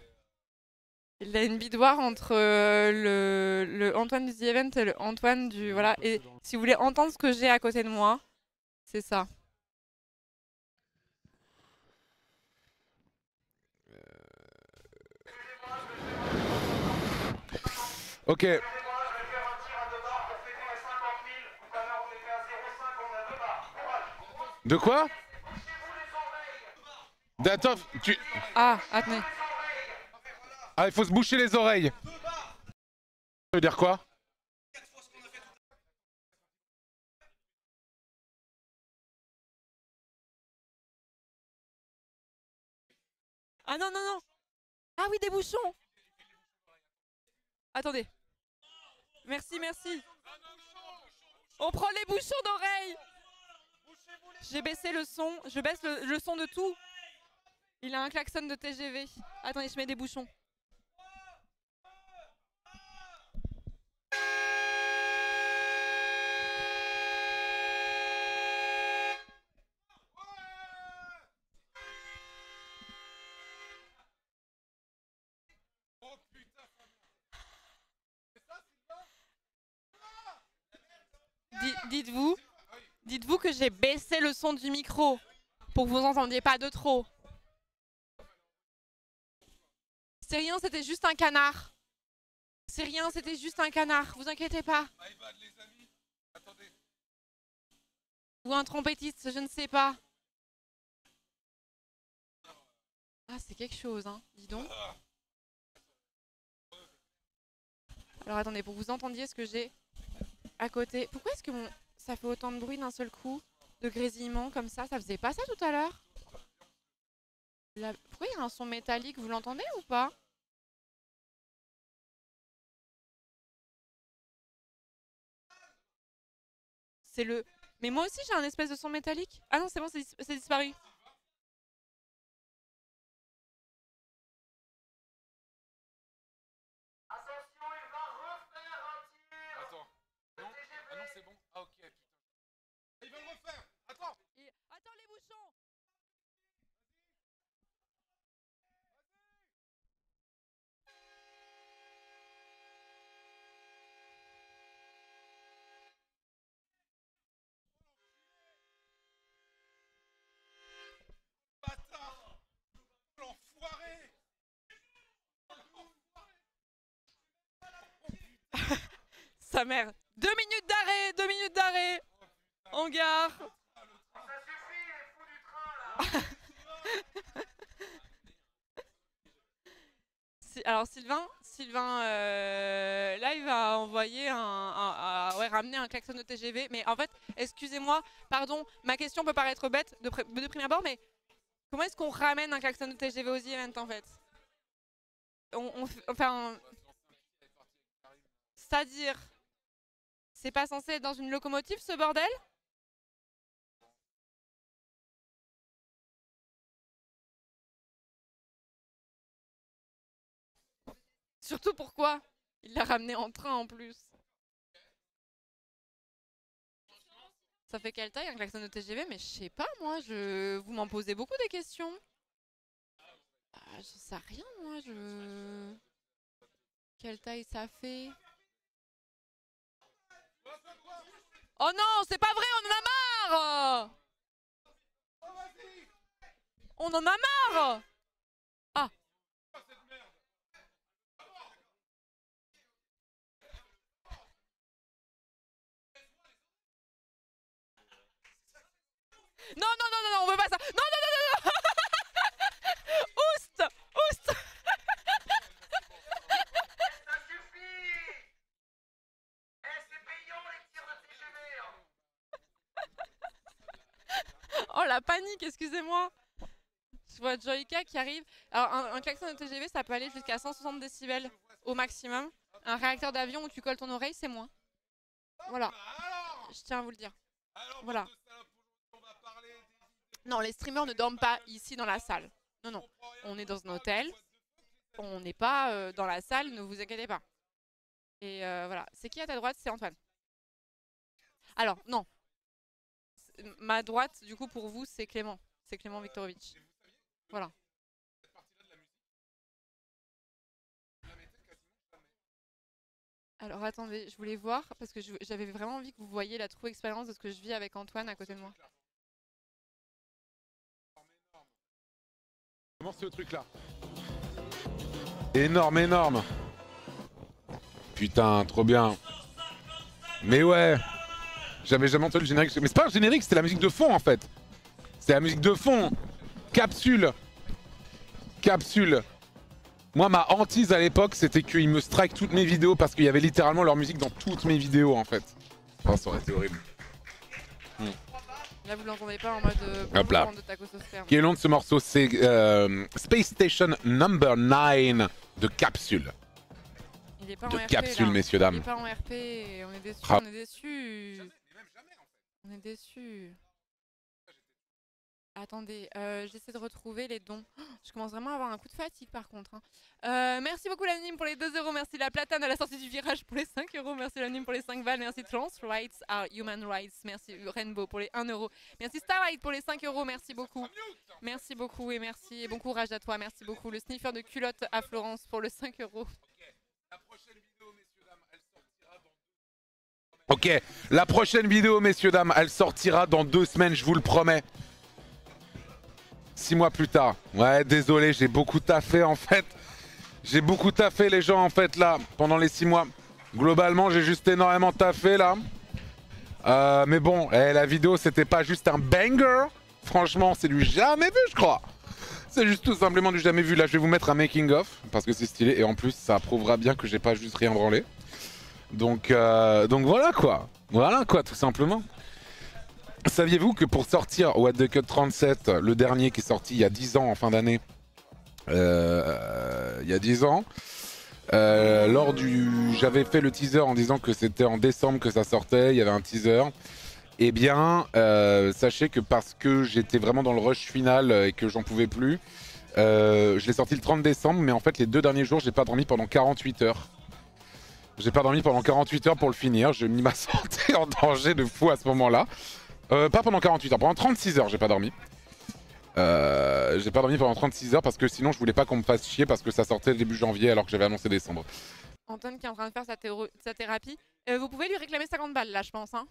Il a une bidoire entre le Antoine du The Event et le Antoine du... Voilà. Et si vous voulez entendre ce que j'ai à côté de moi, c'est ça. Ok. De quoi? Attends, tu... Ah, attendez. Ah, il faut se boucher les oreilles. Ça veut dire quoi? Ah non, non, non. Ah oui, des bouchons. Attendez. Merci, merci. On prend les bouchons d'oreilles. J'ai baissé le son. Je baisse le son de tout. Il a un klaxon de TGV. Attendez, je mets des bouchons. Dites-vous que j'ai baissé le son du micro pour que vous entendiez pas de trop. C'est rien, c'était juste un canard. C'est rien, c'était juste un canard. Vous inquiétez pas. Ou un trompettiste, je ne sais pas. Ah, c'est quelque chose, hein. Dis donc. Alors attendez, pour que vous entendiez ce que j'ai à côté. Pourquoi est-ce que ça fait autant de bruit d'un seul coup? De grésillement comme ça? Ça faisait pas ça tout à l'heure? Pourquoi il y a un son métallique? Vous l'entendez ou pas? C'est le... Mais moi aussi j'ai un espèce de son métallique. Ah non, c'est bon, c'est disparu. Attends. Non. Ah non, c'est bon. Ah ok, putain. Il va le refaire. Attends. Attends les bouchons. Bâtard. L'enfoiré. Sa mère. 2 minutes d'arrêt, 2 minutes d'arrêt. En gare. Ça suffit, les fous du train là. Alors Sylvain là il va envoyer ouais, ramener un klaxon de TGV. Mais en fait, excusez-moi, pardon, ma question peut paraître bête de prime abord, mais comment est-ce qu'on ramène un klaxon de TGV aux events en fait? Enfin, c'est-à-dire, c'est pas censé être dans une locomotive ce bordel? Surtout pourquoi? Il l'a ramené en train en plus. Ça fait quelle taille un klaxon de TGV? Mais je sais pas moi, vous m'en posez beaucoup des questions. Ah, je sais rien moi, Quelle taille ça fait? Oh non, c'est pas vrai, on en a marre! On en a marre! Ah. Non, non, non, non, non, on veut pas ça. Non, non, non, non, non. Oust, oust. Ça suffit. C'est payant les tirs de TGV. Oh la panique, excusez-moi. Je vois Joyka qui arrive. Alors un klaxon de TGV, ça peut aller jusqu'à 160 décibels au maximum. Un réacteur d'avion où tu colles ton oreille, c'est moins. Voilà. Je tiens à vous le dire. Voilà. Non, les streamers ne dorment pas ici dans la salle. Non, non. On est dans un hôtel. On n'est pas dans la salle, ne vous inquiétez pas. Et voilà. C'est qui à ta droite? C'est Antoine. Alors, non. Ma droite, du coup, pour vous, c'est Clément. C'est Clément Viktorovitch. Voilà. Alors attendez, je voulais voir parce que j'avais vraiment envie que vous voyiez la true expérience de ce que je vis avec Antoine à côté de moi. Comment c'est le truc là? Énorme, énorme. Putain, trop bien. Mais ouais. J'avais jamais entendu le générique. Mais c'est pas un générique, c'était la musique de fond en fait. C'est la musique de fond. Capsule. Capsule. Moi, ma hantise à l'époque, c'était qu'ils me strike toutes mes vidéos parce qu'il y avait littéralement leur musique dans toutes mes vidéos en fait. Oh, ça aurait été horrible. Là, vous l'entendez pas en mode Hop là. de tacososphère. Qui est le nom de ce morceau? C'est Space Station Number 9 de Capsule. Il est pas De en RP, Capsule, là. messieurs, Il dames. est pas en RP, on est déçus, Ah. on est déçus. On est déçus. Attendez, j'essaie de retrouver les dons. Oh, je commence vraiment à avoir un coup de fatigue par contre. Hein. Merci beaucoup l'anime pour les 2 €, merci la platane à la sortie du virage pour les 5 €, merci l'anime pour les 5 balles, merci Trans Rights are Human Rights, merci Rainbow pour les 1 €, merci Starlight pour les 5 €, merci beaucoup. Merci beaucoup et merci et bon courage à toi, merci beaucoup. Le sniffer de culotte à Florence pour le 5 €. Ok, la prochaine vidéo, messieurs, dames, elle sortira dans 2 semaines, je vous le promets. 6 mois plus tard. Ouais, désolé, j'ai beaucoup taffé en fait. J'ai beaucoup taffé les gens en fait là, pendant les 6 mois. Globalement, j'ai juste énormément taffé là. Mais bon, la vidéo, c'était pas juste un banger. Franchement, c'est du jamais vu, je crois. C'est juste tout simplement du jamais vu. Là, je vais vous mettre un making of, parce que c'est stylé. Et en plus, ça prouvera bien que j'ai pas juste rien branlé. Donc voilà quoi. Voilà quoi, tout simplement. Saviez-vous que pour sortir What the Cut 37, le dernier qui est sorti il y a 10 ans en fin d'année, il y a 10 ans, j'avais fait le teaser en disant que c'était en décembre que ça sortait, il y avait un teaser. Eh bien, sachez que parce que j'étais vraiment dans le rush final et que j'en pouvais plus, je l'ai sorti le 30 décembre, mais en fait les 2 derniers jours, j'ai pas dormi pendant 48 heures. J'ai pas dormi pendant 48 heures pour le finir, j'ai mis ma santé en danger de fou à ce moment-là. Pas pendant 48 heures, pendant 36 heures j'ai pas dormi. J'ai pas dormi pendant 36 heures parce que sinon je voulais pas qu'on me fasse chier parce que ça sortait début janvier alors que j'avais annoncé décembre. Antoine qui est en train de faire sa thérapie. Vous pouvez lui réclamer 50 balles là, je pense. Hein.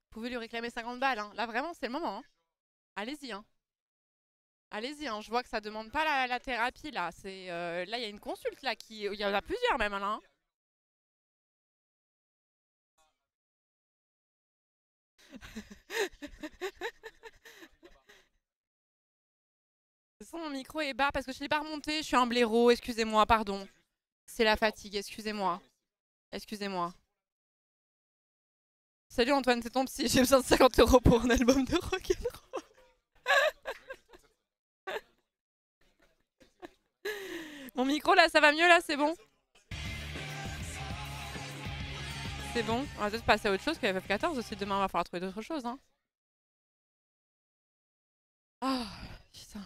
Vous pouvez lui réclamer 50 balles. Hein. Là, vraiment, c'est le moment. Hein. Allez-y. Hein. Allez-y. Hein. Je vois que ça demande pas la thérapie. Là, là, il y a une consulte. Là, il y en a plusieurs même. Là, hein. Mon micro est bas parce que je ne l'ai pas remonté. Je suis un blaireau. Excusez-moi. Pardon. C'est la fatigue. Excusez-moi. Excusez-moi. Salut Antoine, c'est ton psy, j'ai besoin de 50 € pour un album de rock'n'roll. Mon micro là, ça va mieux là, c'est bon? C'est bon? On va peut-être passer à autre chose que FF14 aussi, demain on va falloir trouver d'autres choses. Hein. Oh, putain.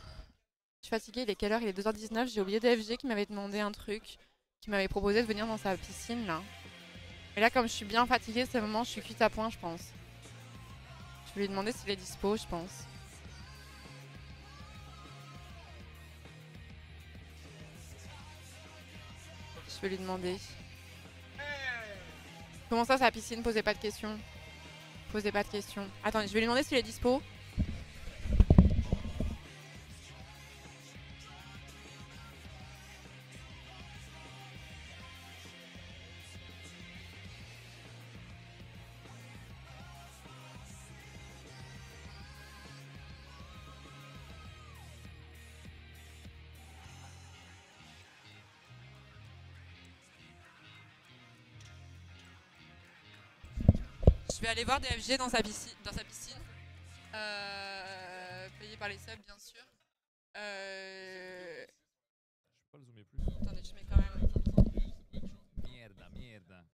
Je suis fatiguée, il est quelle heure? Il est 2h19, j'ai oublié DFG qui m'avait demandé un truc, qui m'avait proposé de venir dans sa piscine là. Et là, comme je suis bien fatiguée, c'est le moment, je suis cuite à point, je pense. Je vais lui demander s'il est dispo, je pense. Je vais lui demander. Comment ça, sa piscine? Posez pas de questions. Posez pas de questions. Attendez, je vais lui demander s'il est dispo. Je vais aller voir DFG dans sa piscine. Payé par les subs, bien sûr.